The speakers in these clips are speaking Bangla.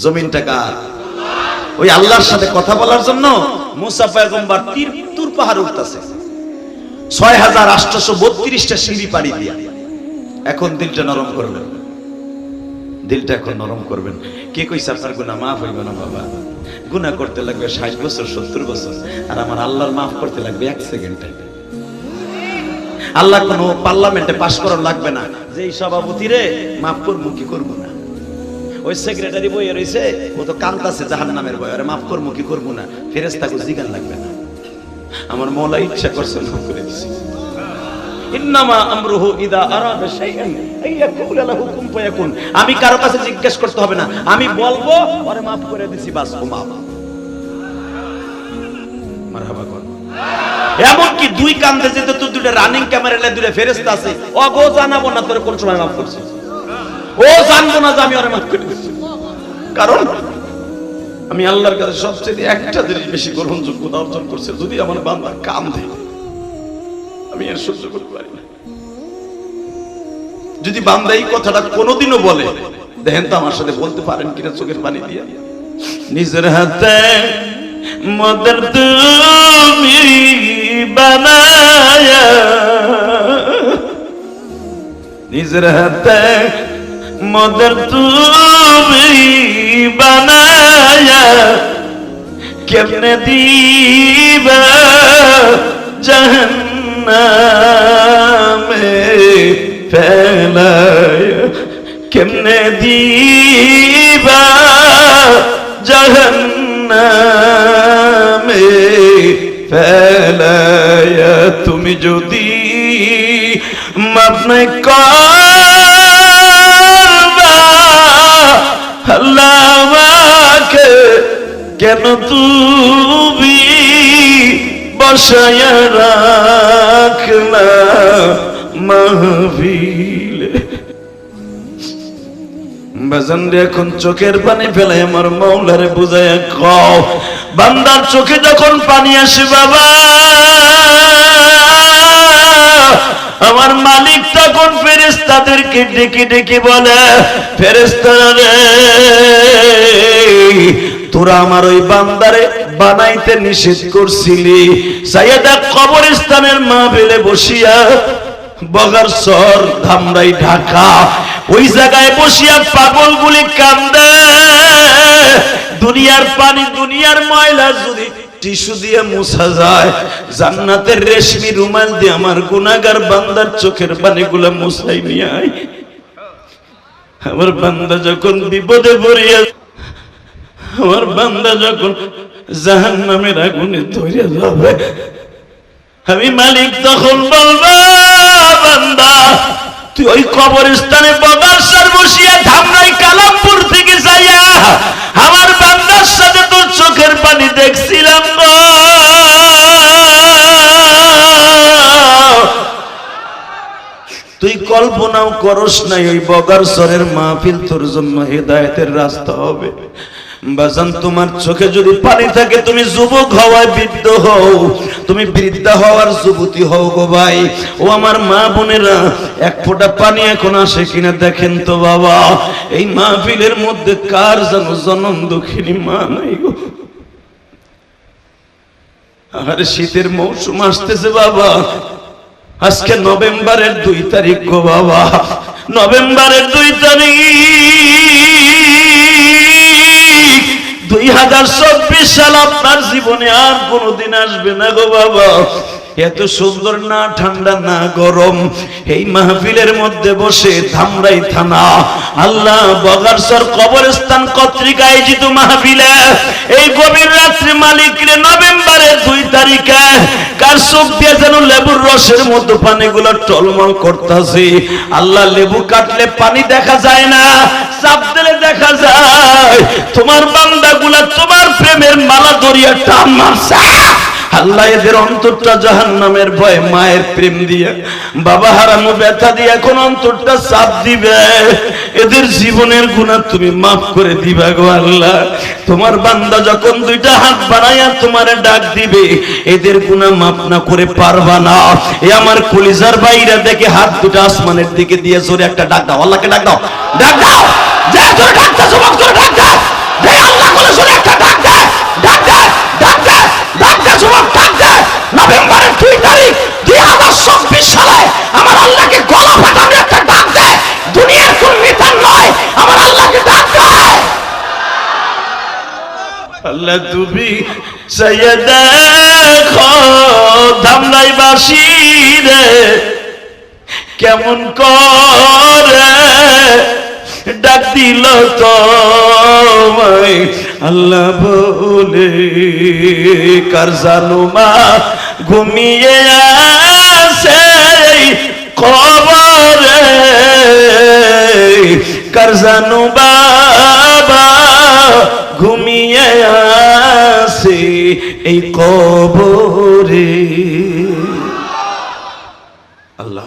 জমিনটা কার? ওই আল্লাহর সাথে কথা বলার জন্য মুসা পয়গম্বর তুর পাহাড় উঠতেছে 6832টা সিঁড়ি পাড়ি দিয়া। এখন দিলটা নরম করবেন, দিলটা এখন নরম করবেন। কে কইছে আপনার গুনাহ মাফ হইবে না? বাবা, গুনাহ করতে লাগবে 60 বছর 70 বছর, আর আমার আল্লাহর মাফ করতে লাগবে 1 সেকেন্ডে। আল্লাহ কোনো পার্লামেন্টে পাশ করার লাগবে না যে এই সভাপতি রে মাফ করবো কি করবো না। ওই সেক্রেটারি বইয়ে রয়েছে, ও তো কান্তাছে জাহান্নামের ভয়, আরে মাফ করবো কি করবো না, ফেরেশতাকে জিজ্ঞাসা লাগবে না। আমার মওলা ইচ্ছা করছে মাফ করে দিছি। ইন্নামা আমরুহু ইযা আরাদা শাইআন আইয়াকুলা লাহু কুন ফায়াকুন। আমি কারো কাছে জিজ্ঞেস করতে হবে না, আমি বলবো আরে মাফ করে দিছি, বাস ও মাফ। মারহাবা কর। এমনকি দুই কান্দে যেতে তো দুটো রানিং ক্যামেরা লে দুটো ফেরেশতা আছে, অগো জানাবো না তোরে কোন সময় মাফ করছি, ও জানবো না যে আমি ওরে মাফ করে দিছি। কারণ আমি আল্লাহর কাছে সবচেয়ে একটা জিনিস বেশি গ্রহণযোগ্যতা অর্জন করছে, যদি আমার বান্দা কান্দে আমি আর সহ্য করতে পারি না। যদি বান্দা এই কথাটা কোনোদিনও বলে, দেখেন তো আমার সাথে বলতে পারেন কিনা চোখের পানি দিয়ে, নিজের হাতে মদর তুমি বানায়া, নিজের হাতে মদর তুমি বানায়া, কেমনে দিবা জাহান্নামে ফেলায়া, কেমনে দিবা জাহান্নামে ফেলায়া। তুমি যদি মাফ নাই করবা আল্লাহ আমাকে, কেন তুমি বসায়া রাখলা মাহফিলে। বাজান রে, এখন চোখের পানি ফেলে আমার মাওলারে বুঝায়া কও, বান্দার চোখে যখন পানি আসে বাবা, আমার মালিক তখন ফেরেশতাদেরকে ডেকে ডেকে বলে, ফেরেশতারা রে, তোরা আমার ওই বান্দারে বানাইতে নিষেধ করছিলি, সাইয়েদা কবরস্থানের মাহফিলে বসিয়া, বগারচর ধামরাই ঢাকা, ওই জায়গায় বসিয়া পাগলগুলি কান্দে। দুনিয়ার পানি দুনিয়ার ময়লা যদি টিস্যু দিয়ে মুছা যায়, জান্নাতের রেশমি রুমাল দিয়ে আমার গুনাহগার বান্দার চোখের পানিগুলো মুছাই নিয়ে আয়। আমার বান্দা যখন বিপদে পড়িয়া, আমার বান্দা যখন জাহান্নামের আগুনে ধরিয়া যাবে, আমি মালিক তখন বলবো, বান্দা তুই ওই কবরস্থানে বগারচর বসিয়া ধামরাই কালামপুর থেকে যাইয়া আমার বান্দার সাথে তোর চোখের পানি দেখছিলাম গো। তুই কল্পনাও করস নাই ওই বগারচরের মাহফিল তোর জন্য হেদায়েতের রাস্তা হবে। বাজান, তোমার চোখে যদি পানি থাকে, তুমি যুবক হওয়ায় বৃদ্ধ হও, তুমি বৃদ্ধা হওয়ার যুবতী হও গো ভাই। ও আমার মা বোনেরা, এক ফোঁটা পানি এখন আসে কিনা দেখেন তো বাবা। এই মাহফিলের মধ্যে কার যেন জনম দুঃখিনী মা নাই গো। আর শীতের মৌসুম আসতেছে বাবা, আজকে নভেম্বরের 2 তারিখ গো বাবা, নভেম্বরের 2 তারিখ 2024 সাল আপনার জীবনে আর কোনদিন আসবে না গো বাবা। এত সুন্দর না ঠান্ডা না গরম, এই মাহফিলের মধ্যে বসে ধামরাই থানা আল্লাহ বগারচর কবরস্থান কর্তৃক আয়োজিত মাহফিলে এই গভীর রাত্রে মালিকরে নভেম্বরের 2 তারিখে কার চোখ দিয়ে যেন লেবুর রসের মতো পানিগুলো টলমল করতেছে। আল্লাহ, লেবু কাটলে পানি দেখা যায় না, চাপ দিলে দেখা যায়। তোমার বান্দাগুলা তোমার প্রেমের মালা ধরিয়া টান মারছে। আল্লাহ, এদের অন্তরটা জাহান্নামের ভয়ে মায়ের প্রেম দিয়ে, বাবা হারানো ব্যথা দিয়ে এখন অন্তরটা চাপ দিবে। এদের জীবনের গুনাহ তুমি মাফ করে দিবা গো আল্লাহ। তোমার বান্দা যখন 2টা হাত বাড়াইয়া তোমারে ডাক দিবে, এদের গুনাহ মাফ না করে পারবা না। এ আমার কলিজার ভাইরা, দেখে হাত 2টা আসমানের দিকে দিয়ে জোরে একটা ডাক দাও, আল্লাহকে ডাক দাও, ডাক দাও, যা জোরে ডাক দাও, জবাব করে ডাক দাও। আল্লাহ তুমি চাইয়া দেখো ধামরাইবাসী রে কেমন করে ডাক দিল তোমায় আল্লাহ বলে। কার জানো মা ঘুমিয়ে আছে কবরে, কার জানো বাবা ঘুমিয়ে আছে এই কবরে। আল্লাহ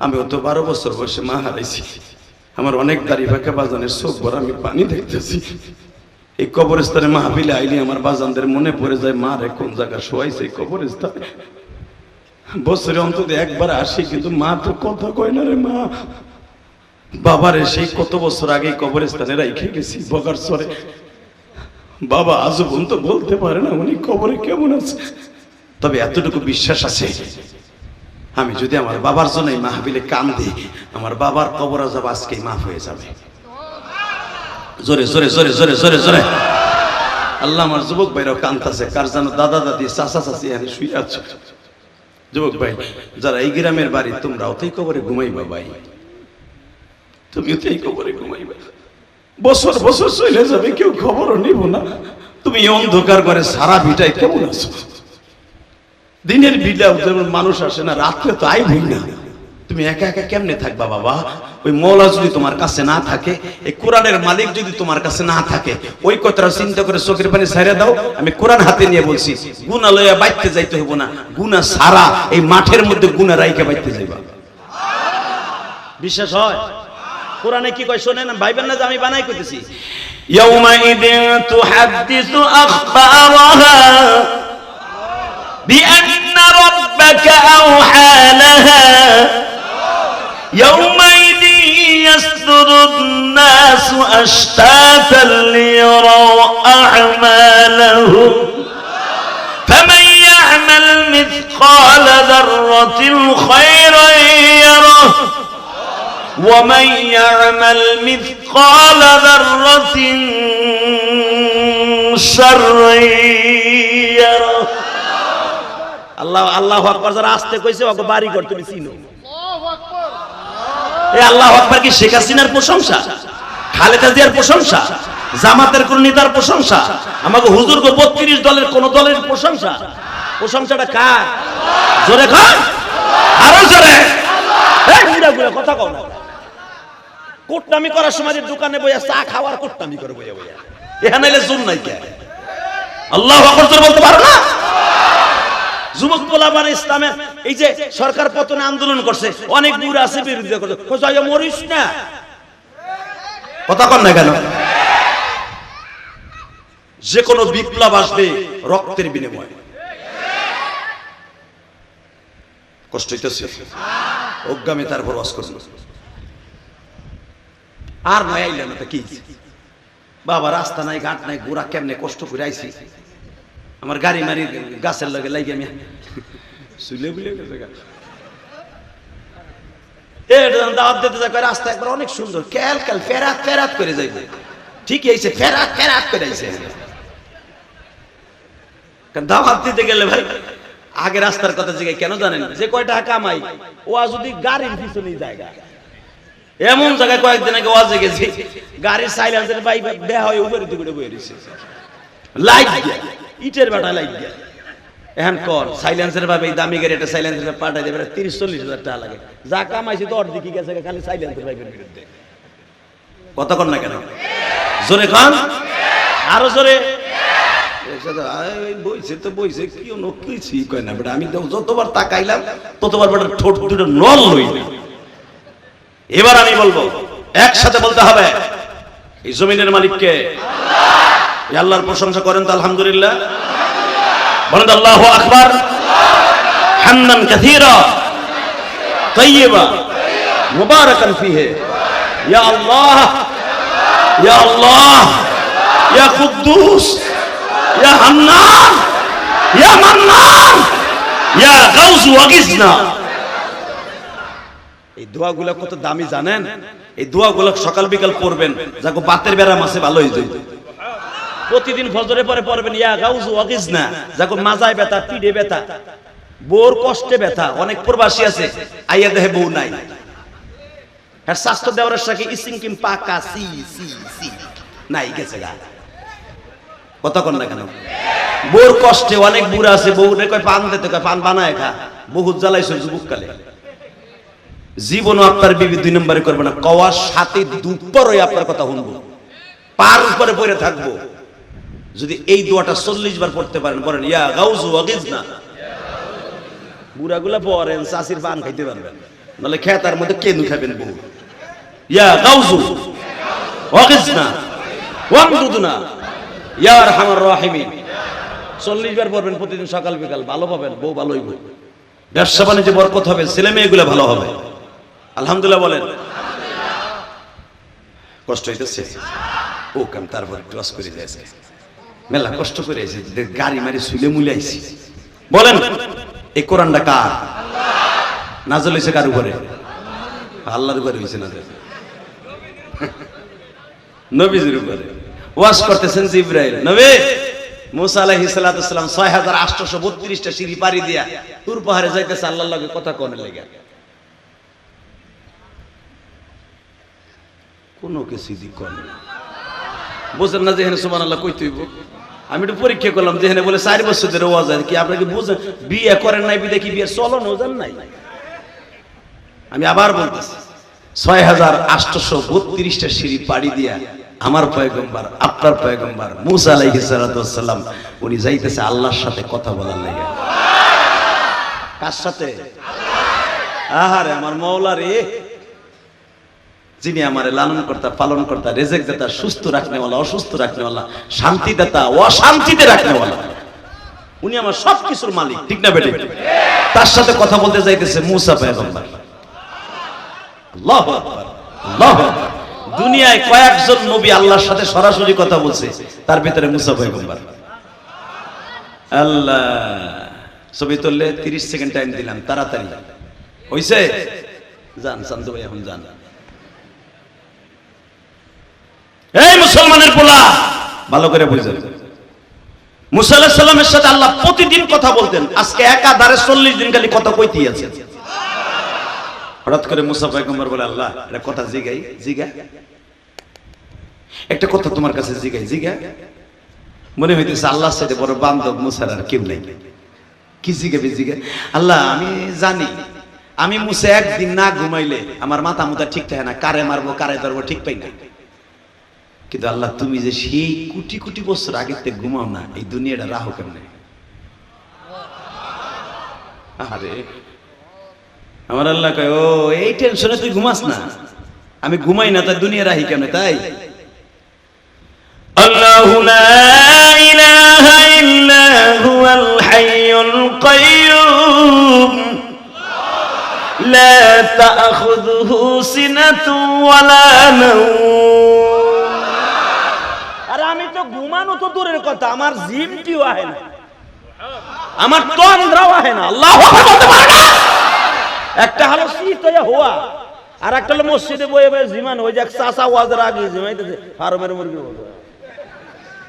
আমি অত 12 বছর বয়সে মা হারাইছি, আমার অনেক দাড়ি ফাঁকা বাজানের চোখ ভরা আমি পানি দেখতেছি। এই কবরস্থানে মাহফিলে আইলি আমার বাজানদের মনে পড়ে যায় মা রে কোন জায়গা শোয়াইছে এই কবরস্থানে। বছরে অন্তত একবার আসি, কিন্তু মা তো কথা কয় না রে মা। বাবারে সেই কত বছর আগে কবরস্থানে রাইখে গেছি বগারচরে, বাবা আজও পর্যন্ত বলতে পারে না উনি কবরে কেমন আছে। তবে এতটুকু বিশ্বাস আছে, আমি যদি আমার বাবার জন্য এই মাহফিলে কান্দি, আমার বাবার কবর আযাব আজকেই মাফ হয়ে যাবে। জোরে জোরে জোরে জোরে জোরে জোরে আল্লাহ। আমার যুবক ভাইরাও কান্তাছে, কার জানো দাদা দাদি চাচা চাচি এখানে শুয়ে আছে। যুবক ভাই যারা এই গ্রামের বাড়ি, তোমরাও তো এই কবরে ঘুমাইবা ভাই, তুমিও তো এই কবরে ঘুমাইবা। বছর বছর চলে যাবে, কেউ খবরও নিব না। তুমি অন্ধকার করে সারা ভিটায় কেমন আছো? দিনের বিলাও যেমন মানুষ আসে না, রাত্রে তো আইবই না। তুমি একা একা কেমনে থাকবা বাবা? ওই মওলা যদি তোমার কাছে না থাকে, এই কোরআনের মালিক যদি তোমার কাছে না থাকে, ওই কথাটা চিন্তা করে চোখের পানি ছাইড়া দাও। আমি কোরআন হাতে নিয়ে বলছি, গুনাহ লইয়া বাইতে যাইতে হইব না, গুনাহ সারা এই মাঠের মধ্যে গুনাহ রাইখা বাইতে যাইবা। বিশ্বাস হয়? কোরআনে কি কয় শুনেন, ভাইবেন না যে আমি বানাই কইতেছি। ইয়াউমাইদিন তুহাদ্দিসু আখবারাহা বিআন্না রাব্বাকা আওহা লাহা ইয়াউমাইদিন ইয়াসদুরুন নাসু আশতাতান লিয়ারাউ আ'মালাহুম ফামান ইয়া'মাল মিথকালা যাররাতিন খায়রান ইয়ারাহ ومن يعمل مثقال ذرة شرا يره। আল্লাহ আল্লাহু আকবার যারা আসতে কইছে ওকে বাড়ি ঘর তুমি চিনো। আল্লাহু আকবার। এই আল্লাহু আকবার কি শেখ হাসিনার প্রশংসা, খালেদা জিয়ার প্রশংসা, জামাতের কোন নেতার প্রশংসা, আমাকে হুজুর গো 32 দলের কোন দলের প্রশংসা? প্রশংসাটা কার? জোরে কর, আরো জোরে। এই বুড়া বুড়া কথা কও না। কোটনামি করার সময় দোকানে বইয়া চা খাওয়ার কোটনামি করে বইয়া বইয়া, এখানে এলে জোর নাই কে? আল্লাহু আকবার বলতে পারো না? যুবক পোলাপান ইসলামের এই যে সরকার পতনে আন্দোলন করছে, অনেক বুড়া আছে বিরোধিতা করছে, কই মরিস না, কথা কন না কেন? যে কোনো বিপ্লব আসবে রক্তের বিনিময়ে। কষ্ট হইতেছে, অজ্ঞামে তারপর ওয়াজ করল আর নয় আইলাম না কি বাবা, রাস্তা নাই ঘাট নাই, গোড়া কেমনে কষ্ট করে আইছি। আমার গাড়ি মারি গাছের লগে লাগে আমি শুলে বুলে গেছে দাওয়াত দিতে যাই, রাস্তা একবার অনেক সুন্দর, ক্যাল ক্যাল ফেরাত ফেরাত করে যাইবে, ঠিকই আইছে ফেরাত ফেরাত করে আইছে। দাওয়াত দিতে গেলে ভাই আগে রাস্তার কথা জিজ্ঞাসা কেন জানেন? যে কয় টাকা কামাই ও যদি গাড়ির পিছনে জায়গা, এমন জায়গায় কয়েকদিন আগে ওয়াজে গেছি, গাড়ির সাইলেন্সার ভাই বেয়া হয়ে উপরে দিকে বয়ে দিছে, লাইট দিয়া ইটের বাটা লাইট দিয়া। এখন কর সাইলেন্সার ভাবে এই দামি গাড়ি একটা সাইলেন্সার পাঠাই দেবে 30-40 হাজার টাকা লাগে, যা কামাইছি তো অর্ধেকই গেছে খালি সাইলেন্সার ভাইবের বিরুদ্ধে। কথা কর না কেন? জোরে খান, আরো জোরে। বইছে তো বইছে, কি কিছুই কয় না বেটা। আমি যতবার তাকাইলাম ততবার বেটার ঠোঁট দুটো নল লইবে। এবার আমি বলবো, একসাথে বলতে হবে, এই জমিনের মালিককে আল্লাহ। আল্লাহর প্রশংসা করেন তো আলহামদুলিল্লাহ, বলেন তো আল্লাহু আকবার, হামদান কাসীরা তাইয়্যিবা মুবারাকান ফীহি। ইয়া আল্লাহ ইয়া আল্লাহ ইয়া কুদ্দুস ইয়া হান্নান ইয়া মান্নান ইয়া গাউস ওয়াগিসনা। এই দোয়াগুলো কত দামি জানেন? এই দোয়াগুলো সকাল বিকাল পড়বেন, যাকে বাতের ব্যারাম আছে ভালো হয়ে যাবে। প্রতিদিন ফজরে পরে পড়বেন ইয়া গাউজু ওয়াগিজনা, যাকো মাজায় ব্যথা, পিঠে ব্যথা, বোর কষ্টে ব্যথা। অনেক প্রবাসী আছে আইয়া দেহে বউ নাই, আর স্বাস্থ্য দেওয়ার সাথে ইসিংকিম পাকা সি সি সি নাই গেছে গা। কথা কন না কেন? বোর কষ্টে অনেক বুড়া আছে, বউ রে কয় পান দিতে, কয় পান বানায় খা, বহুত জ্বালাইছো যুবককালে। জীবনও আপনার বিবি দুই নম্বরে করবে না, কওয়ার সাথে দুপুরই আপনার কথা শুনবো, পার উপরে পড়ে থাকবো। যদি এই দোয়াটা 40 বার পড়তে পারেন, পড়েন ইয়া গাউজু ওয়াগিজনা, বুড়াগুলা পড়েন, চাষির পান খাইতে পারবেন, নাহলে খেতার মধ্যে কেন খাবেন বউ। ইয়া গাউজু ওয়াগিজনা ওয়ামদুদনা ইয়া আরহামার রাহিমিন, 40 বার পড়বেন প্রতিদিন সকাল বিকাল, ভালো পাবেন, বউ ভালো হইব, ব্যবসা বাণিজ্যে বরকত হবে, ছেলে মেয়েগুলো ভালো হবে। আলহামদুলিল্লাহ বলেন। কষ্ট হইতেছে ও কাম, তারপর ক্লাস করে যাইছে, মেলা কষ্ট করে আইছে, গাড়ি মারি শুলে মুলে আইছি। বলেন এই কোরআনটা কার? নাযিল হইছে কার উপরে? আল্লাহর উপরে হইছে নাযিল, নবীজির উপরে। ওয়াজ করতেছেন জিবরাইল, নবী মুসা আলাইহিস সালাতু ওয়াস সালাম 6832টা সিঁড়ি পাড়ি দিয়া তুর পাহাড়ে যাইতেছে আল্লাহর লগে কথা কোনে লাগা। কোনো কিছু দি কোন বুঝেন না, যেখানে সুবহানাল্লাহ কইতে হইব। আমি একটু পরীক্ষা করলাম, যেখানে বলে 4 বছর ধরে ওয়াজ হয় কি, আপনাকে বুঝেন বিয়ে করেন নাই বিদে কি বিয়ের চলন ওজন নাই। আমি আবার বলতেছি 6832টা সিঁড়ি পাড়ি দিয়া আমার পয়গম্বর, আপনার পয়গম্বর মুসা আলাইহিস সালাতু ওয়াস সালাম উনি যাইতেছে আল্লাহর সাথে কথা বলার লাগা। কার সাথে? আহারে আমার মাওলা রে, যিনি আমারে লালন কর্তা, পালন কর্তা, রিজিক দাতা, সুস্থ রাখনেওয়ালা, অসুস্থ রাখনেওয়ালা, শান্তি দাতা, অশান্তিতে রাখনেওয়ালা, উনি আমার সবকিছুর মালিক, ঠিক না বেটে? তার সাথে কথা বলতে যাইতেছে মুসা পয়গম্বর। আল্লাহু আকবার, আল্লাহু আকবার। দুনিয়ায় কয়েকজন নবী আল্লাহর সাথে সরাসরি কথা বলছে, তার ভিতরে মুসা পয়গম্বর। আল্লাহ ছবি তুললে 30 সেকেন্ড টাইম দিলাম, তাড়াতাড়ি হইছে। যান শান্ত ভাই, এখন যান। এই মুসলমানের পোলা ভালো করে বুঝেন, মুসা আলাইহিস সালামের সাথে আল্লাহ প্রতিদিন কথা বলতেন। আজকে একাধারে 40 দিন খালি কথা কইতেই আছে। হঠাৎ করে মুসা পয়গম্বর বলে, আল্লাহ এটা কথা জিগাই, জিগা একটা কথা তোমার কাছে জিগাই, জিগা। মনে হইতেছে আল্লাহর সাথে বড় বান্ধব মুসার আর কেউ নাই। কি জিগাবি? জিগা। আল্লাহ আমি জানি আমি মুসা একদিন না ঘুমাইলে আমার মাথা মুথা ঠিক থাকে না, কারে মারবো কারে ধরবো ঠিক পাই না। কিন্তু আল্লাহ তুমি যে সেই কোটি কোটি বছর আগে থেকে ঘুমাও না, এই দুনিয়াটা রাহো কেমনে? আরে আমার আল্লাহ কয়, ও এই টেনশনে তুই ঘুমাস না, আমি ঘুমাই না তাই দুনিয়া রাহি কেমনে? তাই আল্লাহু লা ইলাহা ইল্লা হুয়াল হাইয়ুল কাইয়্যুম লা তাখুযুহু সিনাতুন ওয়ালা নাওম। আরে আমি তো ঘুমানো তো দূরের কথা, আমার জিমটিও আহে না, আমার তন্দ্রাও আহে না। আল্লাহু আকবার বলতে পারে না। একটা হলো শীত হয়ে হওয়া, আর একটা হলো মসজিদে বয়ে বয়ে জিমান হয়ে যাক, চাচা ওয়াজের আগে জিমাইতেছে ফার্মের মুরগি।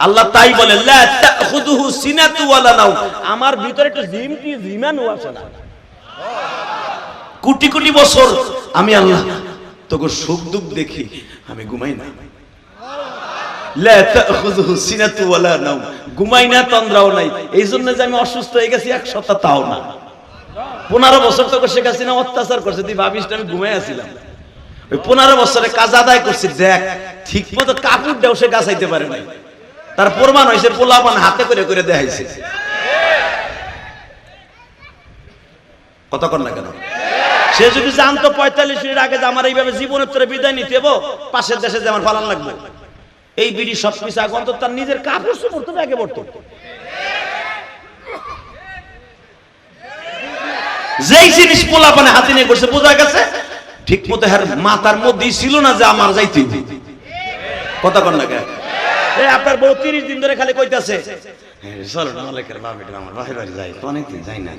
আল্লাহ তাই বলে লা তাখুযুহু সিনাতু ওয়ালা নাওম, আমার ভিতরে একটু জিমটি জিমানও আছে না। কোটি কোটি বছর আমি আল্লাহ তোকে সুখ দুঃখ দেখি, আমি ঘুমাই না। লা তাখুযুহু সিনাতু ওয়ালা নাওম, ঘুমাই না, তন্দ্রাও নাই। এই জন্য যে আমি অসুস্থ হয়ে গেছি এক সপ্তাহ তাও না। 15 বছর তোকে শেখ হাসিনা অত্যাচার করছে, তুই ভাবিস আমি ঘুমাই আসছিলাম। ওই 15 বছরে কাজ আদায় করছি, দেখ ঠিক মতো কাপড় দেও সে গাছাইতে পারে নাই, তার প্রমাণ হয়েছে পোলাপান হাতে করে করে দেখাইছে। কতক্ষণ না কেন? সে যদি জানতো 45 মিনিট আগে যে আমার এইভাবে জীবনের তোরে বিদায় নিতে হবো, পাশের দেশে যে আমার পালান লাগবে, এই বিড়ি সব কিছু আগে অন্তত তার নিজের কাপড় চোপড় তো আগে পড়তো। যেই জিনিস পোলাপানে হাতে নিয়ে করছে, বোঝা গেছে ঠিক মতো হ্যাঁ মাথার মধ্যেই ছিল না যে আমার যাইতে। কতক্ষণ না কেন? আপনার বউ 30 দিন ধরে খালি কইতাছে, চলো না মালিকের বাবা আমার বাপের বাড়ি যাই, অনেকদিন যাই না,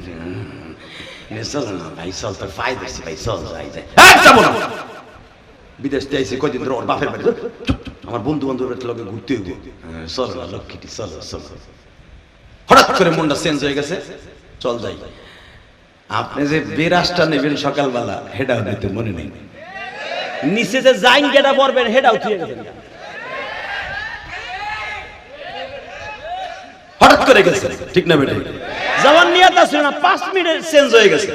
চলো না ভাই, চল তোর পাই দিচ্ছি ভাই, চল যাই যাই। যাবো না, বিদেশ আইসি কয়দিন ধরে ওর বাপের বাড়ি। আমার বন্ধু বান্ধবের লগে ঘুরতে হইব, চলো না লক্ষ্মীটি, চলো চলো। হঠাৎ করে মনটা চেঞ্জ হয়ে গেছে, চল যাই। আপনি যে বিরাজটা নেবেন সকালবেলা, হেডাও নিতে মনে নেই, নিচে যে জাইন গেটা পড়বেন হেডাও থুয়ে গেছেন। হঠাৎ করে গেছে, ঠিক না বেটা? যেমন নিয়ত ছিল না 5 মিনিটে চেঞ্জ হয়ে গেছে।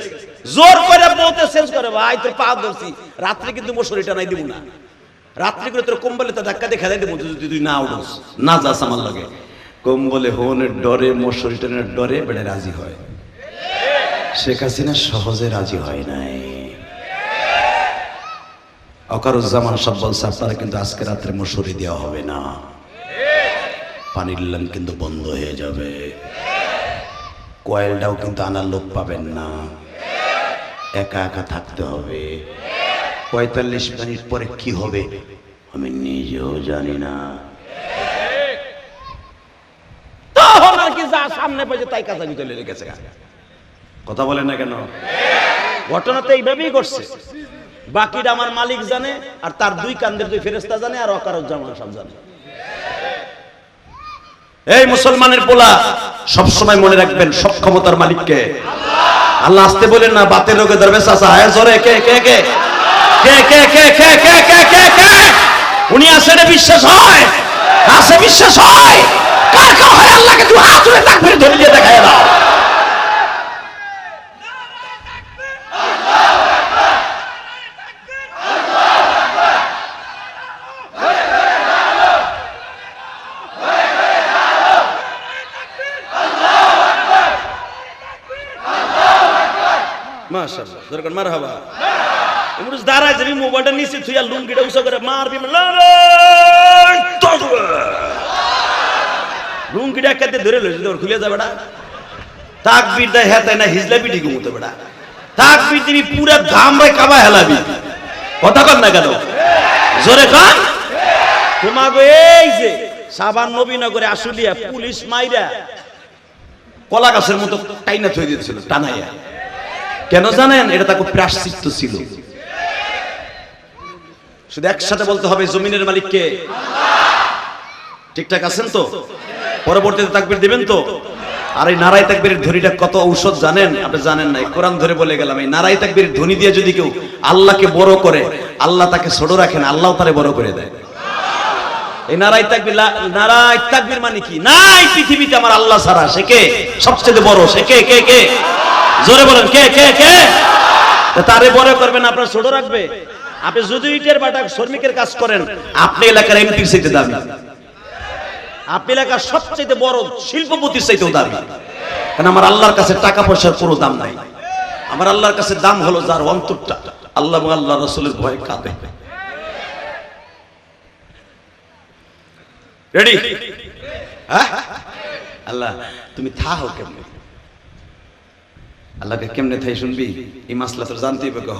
জোর করে বলতে চেঞ্জ করে, ভাই তোর পা ধরছি, রাত্রে কিন্তু মশারিটা নাই দিব না, রাত্রি করে তোর কম্বলে তো ধাক্কা দিয়ে খেলাই দেবো যদি তুই না উঠোস, না যাস আমার লাগে। কম্বলে হোনের ডরে, মশারি টানের ডরে বেড়ে রাজি হয়। শেখ হাসিনা সহজে রাজি হয় নাই। অকারুজ্জামান সব বলছে আপনারা কিন্তু আজকে রাত্রে মশারি দেওয়া হবে না, পানির লাইন কিন্তু বন্ধ হয়ে যাবে, কয়েলটাও কিন্তু আনার লোক পাবেন না, একা একা থাকতে হবে। 45 মিনিট পরে কি হবে আমি নিজেও জানি না। তখন আর কি যা সামনে পেয়েছে তাই কাজা ভিতরে লেগেছে। কথা বলেন না কেন? ঘটনা তো এইভাবেই ঘটছে, বাকিটা আমার মালিক জানে, আর তার 2 কান্দের 2 ফেরেশতা জানে, আর অকারুজ্জামান সব জানে। এই মুসলমানের পোলা, সব সময় মনে রাখবেন সব ক্ষমতার মালিককে আল্লাহ। আসতে বলেন না, বাতের রোগে ধরবে চাচা, হ্যাঁ জোরে কে কে কে কে কে কে কে কে কে কে কে উনি আসলে বিশ্বাস হয়, আসে বিশ্বাস হয়, কার কার হয় আল্লাহকে তুই হাত তুলে তাকবীর ধরে দিয়ে দেখায় দাও। মাশাআল্লাহ, দরকার মারহাবা। এমন দাঁড়ায় যাবি, মোবাইলটা নিচে থুইয়া লুঙ্গিটা উঁচা করে মারবি, লুঙ্গিটা একাতে ধরে লইছি, তোর খুলে যাবে না। তাকবীর দেয় হ্যাঁ তাই না, হিজলা পিটি ঘুমোতে বেড়া, তাকবীর দিবি পুরা ঘামরে কাবা হেলাবি। কথা কন না কেন? জোরে কন। তোমাকে এই যে সাবান নবীনগরে আশুলিয়া পুলিশ মাইরা কলা গাছের মতো টাইনা থই দিয়েছিল টানাইয়া, কেন জানেন? এটা তাকে প্রায়শ্চিত্ত ছিল। শুধু একসাথে বলতে হবে জমিনের মালিককে। ঠিকঠাক আছেন তো? পরবর্তীতে তাকবীর দিবেন তো? আর এই নারাই তাকবীরের ধ্বনিটা কত ঔষধ জানেন? আপনি জানেন না, কোরআন ধরে বলে গেলাম। এই নারাই তাকবীরের ধ্বনি দিয়ে যদি কেউ আল্লাহকে বড় করে, আল্লাহ তাকে ছোট রাখেন, আল্লাহ তারে বড় করে দেয়। এই নারাই তাকবীর মানে কি? নাই পৃথিবীতে আমার আল্লাহ ছাড়া, সে কে সবচেয়ে বড়, সে কে কে কে জোরে বলেন কে কে কে? তারে বড় করবেন, আপনার ছোট রাখবে। আপনি যদি ইটের বাটা শ্রমিকের কাজ করেন, আপনি এলাকার এমপির চাইতে দামি, আপনি এলাকার সবচেয়ে বড় শিল্পপতির চাইতেও দামি। কারণ আমার আল্লাহর কাছে টাকা পয়সার কোনো দাম নাই। আমার আল্লাহর কাছে দাম হলো যার অন্তরটা আল্লাহ এবং আল্লাহ রাসূলের ভয়ে কাঁদে। রেডি? হ্যাঁ, আল্লাহ তুমি থাকো কেমনে, আল্লাহকে কেমনে থাই শুনবি, এই মাসলা তো জানতেই হবে।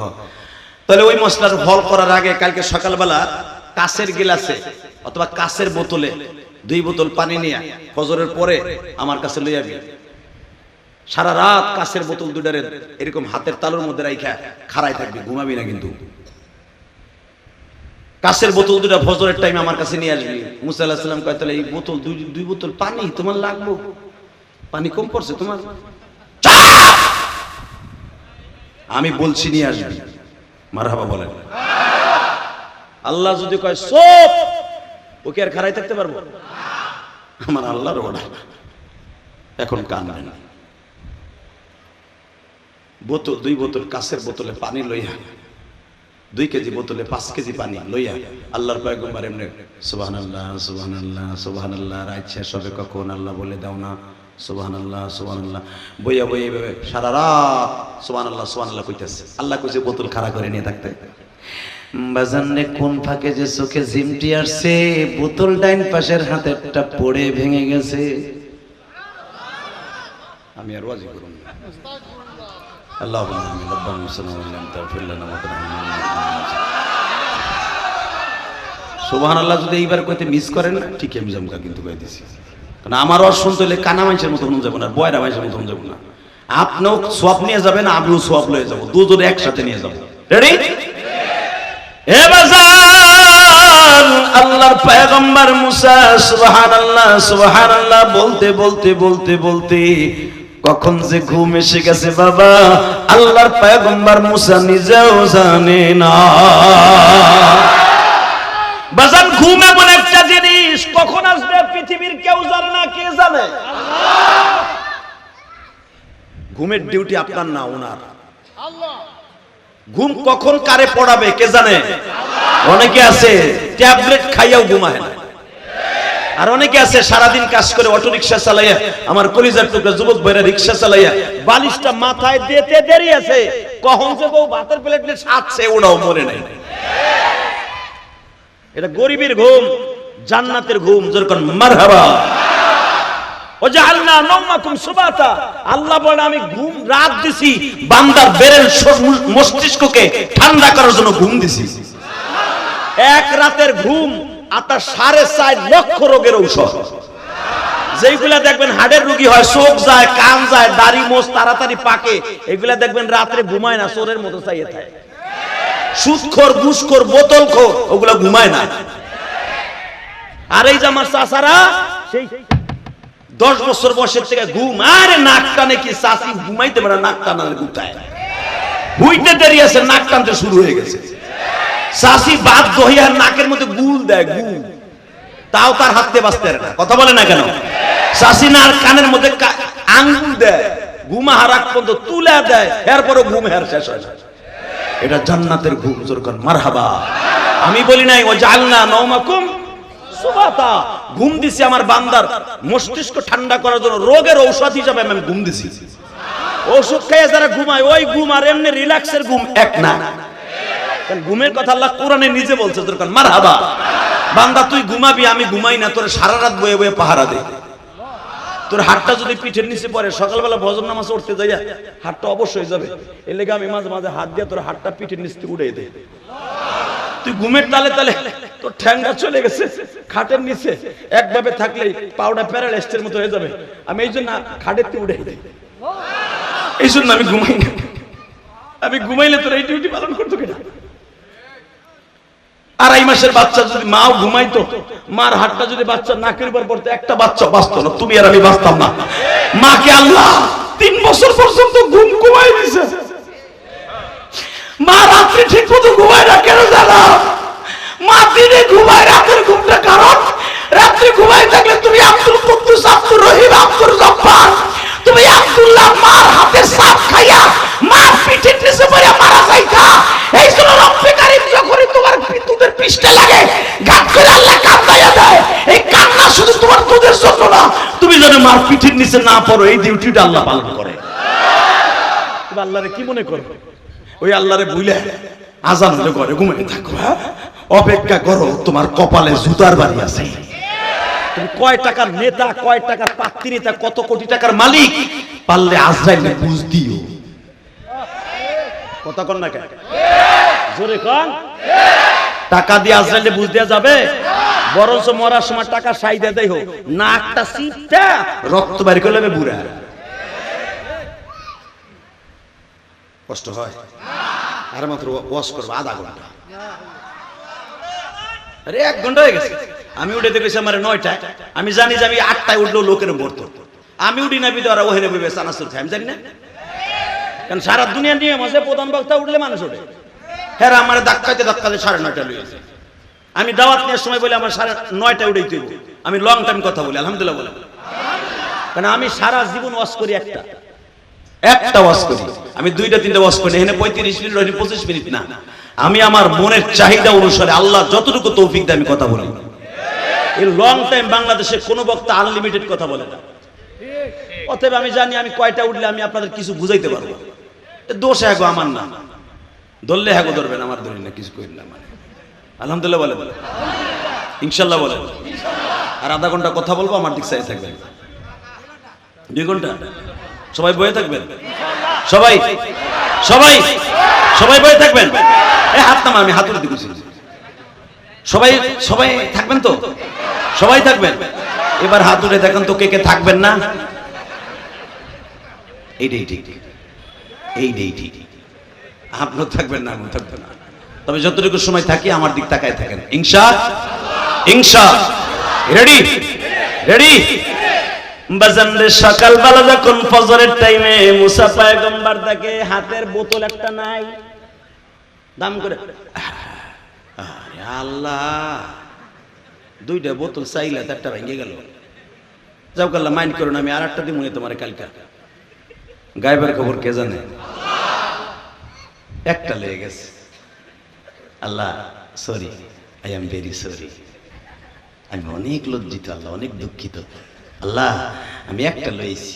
তাহলে ওই মশলার ফল করার আগে কালকে সকালবেলা কাচের গিলাসে অথবা কাচের বোতলে 2 বোতল পানি নিয়ে ফজরের পরে আমার কাছে লই আবি। সারা রাত কাচের বোতল 2টারে এরকম হাতের তালুর মধ্যে রাইখা খাড়াই থাকবি, ঘুমাবি না কিন্তু। কাচের বোতল 2টা ফজরের টাইমে আমার কাছে নিয়ে আসবি। মুসা আলাইহিস সালাম কয়, তাহলে এই বোতল 2 বোতল পানি তোমার লাগবে, পানি কম পড়ছে তোমার, আমি বলছি নিয়ে আসবি। মারহাবা বলেন। আল্লাহ যদি কয় সব, ওকে আর খাড়াই থাকতে পারবো? আমার আল্লাহর অর্ডার, এখন কান্দেন। বোতল 2 বোতল কাচের বোতলে পানি লইয়া, 2 কেজি বোতলে 5 কেজি পানি লইয়া আল্লাহর পয়গম্বর এমনি সুবহানাল্লাহ সুবহানাল্লাহ সুবহানাল্লাহ, রাত শেষ হবে কখন আল্লাহ বলে দাও না, সুবহানাল্লাহ সুবহানাল্লাহ, বইয়া বইয়া এইভাবে সারা রাত সুবহানাল্লাহ সুবহানাল্লাহ কইতেছে। আল্লাহ কইছে বোতল খাড়া করে নিয়ে থাকতে। বাজানে কোন ফাঁকে যে চোখে জিমটি আসছে, বোতল ডাইন পাশের হাতেরটা পড়ে ভেঙে গেছে। আমি আর ওয়াজি করুন না। আল্লাহুম্মা আমিন, রব্বানা সাল্লাল্লাহু তাগফির লানা ওয়া তারহামনা। সুবহানাল্লাহ যদি এইবার কইতে মিস করেন না, ঠিক আমি জামকা কিন্তু কই দিছি। কারণ আমার ওয়াজ শুনতে হলে কানা মানুষের মতো হন যাব না, বয়রা মানুষের মতো হন যাব না। আপনিও সওয়াব নিয়ে যাবেন, আমিও সওয়াব লয়ে যাব, দুজনে একসাথে নিয়ে যাব। রেডি? এ বাজার আল্লাহর পয়গম্বর মুসা সুবহানাল্লাহ সুবহানাল্লাহ বলতে বলতে বলতে বলতে কখন যে ঘুম এসে গেছে বাবা আল্লাহর পয়গম্বর মুসা নিজেও জানে না। বাজান ঘুম এমন একটা জিনিস কখন আসবে পৃথিবীর কেউ জানে না, কে জানে? ঘুমের ডিউটি আপনার না ওনার। ঘুম কখন কারে পড়াবে কে জানে? অনেকে আছে ট্যাবলেট খাইয়াও ঘুমায় না, আর অনেকে আছে সারাদিন কাজ করে অটো রিক্সা চালাইয়া, আমার কলিজার টুকরা যুবক ভাইরা রিক্সা চালাইয়া বালিশটা মাথায় দিতে দেরি আছে, কখন যে বউ ভাতের প্লেট নিয়ে সাজছে ওটাও মনে নাই। এটা গরিবের ঘুম, জান্নাতের ঘুম যেরকম মারহাবা। ওয়াজআলনা নাওমাকুম সুবাতা, আল্লাহ বলে আমি ঘুম রাত দিছি বান্দার বেরেল মস্তিষ্ককে ঠান্ডা করার জন্য ঘুম দিছি। এক রাতের ঘুম আপনার 4.5 লক্ষ রোগের ঔষধ। যেইগুলা দেখবেন হাড়ের রোগী হয়, চোখ যায়, কান যায়, দাড়ি মোছ তাড়াতাড়ি পাকে, এগুলা দেখবেন রাত্রে ঘুমায় না, চোরের মতো চাইয়ে থাকে। সুদখোর, ঘুষখোর, বোতলখোর ওগুলা ঘুমায় না। আর এই যে আমার চাচারা সেই 10 বছর বয়সের থেকে ঘুম, আরে নাক টানে কি চাচি ঘুমাইতে পারে, নাক টানার গুতায় হুইতে দেরি আছে, নাক টানতে শুরু হয়ে গেছে। চাচি বাধ্য হইয়া নাকের মধ্যে গুল দেয়, গুল, তাও তার হাতে বাঁচতে না। কথা বলে না কেন? চাচি না কানের মধ্যে আঙ্গুল দেয়, ঘুমা হারাক পর্যন্ত তুলে দেয়, এরপরও ঘুম হের শেষ হয় না। এটা জান্নাতের ঘুম, যেরকম মারহাবা। আমি বলি নাই ওয়াজআলনা নাওমাকুম সুবাতা, ঘুম দিছি আমার বান্দার মস্তিষ্ক ঠান্ডা করার জন্য, রোগের ঔষধ হিসাবে আমি ঘুম দিছি। ওষুধ খেয়ে যারা ঘুমায় ওই ঘুম আর এমনি রিল্যাক্সের ঘুম এক না। কারণ ঘুমের কথা আল্লাহ কোরআনে নিজে বলছে, যেরকম মারহাবা। বান্দা তুই ঘুমাবি, আমি ঘুমাই না, তোর সারা রাত বয়ে বয়ে পাহারা দে। তোর হাতটা যদি পিঠের নিচে পড়ে, সকালবেলা ফজর নামাজ উঠতে যাইয়া হাতটা অবশ্যই যাবে, এর লেগে আমি মাঝে মাঝে হাত দিয়ে তোর হাতটা পিঠের নিচ থেকে উড়িয়ে দেয়। তুই ঘুমের তালে তালে তোর ঠ্যাঙ্গা চলে গেছে খাটের নিচে, একভাবে থাকলেই পাউডা প্যারালাইসিসের মতো হয়ে যাবে। আমি এই জন্য খাটের থেকে উড়ে দিই, এই জন্য আমি ঘুমাই না। আমি ঘুমাইলে তোর এই ডিউটি পালন করতো কিনা? 2.5 মাসের বাচ্চা যদি মাও ঘুমাইতো, মার হাতটা যদি বাচ্চার নাকের উপর পড়তো, একটা বাচ্চা বাঁচতো না, তুমি আর আমি বাঁচতাম না। মাকে আল্লাহ 3 বছর পর্যন্ত ঘুম ঘুমাই দিছে। মা রাত্রে ঠিক মতো ঘুমায় না, কেন জানো? মা দিনে ঘুমায়, রাতের ঘুমটা কারণ রাত্রে ঘুমায় থাকলে তুমি আব্দুল কুদ্দুস, আব্দুর রহিম, আব্দুল জব্বার, তুমি আব্দুল্লাহ মার হাতে সাপ খাইয়া মার পিঠের নিচে পড়ে মারা যাইতা। এই জন্য রব্বে কারীম যখনই তোমার দুধের পৃষ্ঠে লাগে গাত করে আল্লাহ কান্দাইয়া দেয়। এই কান্না শুধু তোমার দুধের জন্য না, তুমি যেন মার পিঠের নিচে না পড়ো, এই ডিউটিটা আল্লাহ পালন করে। তুমি আল্লাহরে কি মনে করো? ওই আল্লাহরে ভুলে আজান হলে ঘরে ঘুমিয়ে থাকো, অপেক্ষা করো, তোমার কপালে জুতার বাড়ি আছে। তুমি কয় টাকার নেতা, কয় টাকার পাত্রী নেতা, কত কোটি টাকার মালিক, পারলে আজরাইলে বুঝ দিও। কথা কন না কেন? জোরে কন। টাকা দিয়ে আজরাইলে বুঝ দেয়া যাবে? বরঞ্চ মরার সময় টাকা সাইদা দেই হোক, নাকটা সিটটা রক্ত বাইর করে নেবে, বুড়া কষ্ট হয়। আর মাত্র ওয়াশ করবো আধা ঘন্টা, আরে 1 ঘন্টা হয়ে গেছে। আমি উঠে দেখেছি আমার 9টায়, আমি জানি যে আমি 8টায় উঠলেও লোকের মরতো। আমি উঠি না বিধ, ওরা ওহেরে বইবে চানাচুর খাই, আমি জানি না। কারণ সারা দুনিয়া নিয়ে মাঝে প্রধান বক্তা উঠলে মানুষ ওঠে। হ্যাঁ, আমার ধাক্কাতে ধাক্কাতে 9:30 লইয়াছে। আমি দাওয়াত নেওয়ার সময় বলে আমার 9:30 উঠেই তুই, আমি লং টাইম কথা বলি, আলহামদুলিল্লাহ বলে। কারণ আমি সারা জীবন ওয়াজ করি, একটা ওয়াজ করি। আমি 2টা-3টা ওয়াজ করি, এখানে 35 মিনিট, 25 মিনিট না। আমি আমার মনের চাহিদা অনুসারে আল্লাহ যতটুকু তৌফিক দেয় আমি কথা বলি। এই লং টাইম বাংলাদেশে কোনো বক্তা আনলিমিটেড কথা বলে না। অতএব আমি জানি আমি কয়টা উঠলে আমি আপনাদের কিছু বুঝাইতে পারবো। দোষ হ্যাগো আমার না, ধরলে হ্যাগো ধরবেন, আমার ধরি না, কিছু করি না। মানে আলহামদুলিল্লাহ বলে, ইনশাল্লাহ বলে। আর আধা ঘন্টা কথা বলবো, আমার দিক চাই থাকবেন। 2 ঘন্টা সবাই বয়ে থাকবেন, সবাই সবাই সবাই বয়ে থাকবেন। এই হাত নামা, আমি হাত উঠে দিচ্ছি। সবাই সবাই থাকবেন তো? সবাই থাকবেন। এবার হাত উঠে দেখেন তো কে কে থাকবেন না। এইটাই ঠিক, এইটাই ঠিক। আপনার থাকবেন না, আমি থাকবেন না। তবে যতটুকু সময় থাকি আমার দিক তাকায় থাকেন, ইনশাআল্লাহ। ইনশা রেডি রেডি বাজানরে সকালবেলা যখন ফজরের টাইমে মুসা পয়গম্বর দেখে হাতের বোতল একটা নাই, দাম করে আরে আল্লাহ, দুইটা বোতল চাইলে একটা ভেঙে গেল, যাও কাল্লা মাইন্ড করো না, আমি আর একটা দিব তোমার কালকা, গায়েবের খবর কে জানে, একটা লেগে গেছে, Allah sorry, I am very sorry, আমি অনেক লজ্জিত আল্লাহ, অনেক দুঃখিত আল্লাহ, আমি একটা লইছি,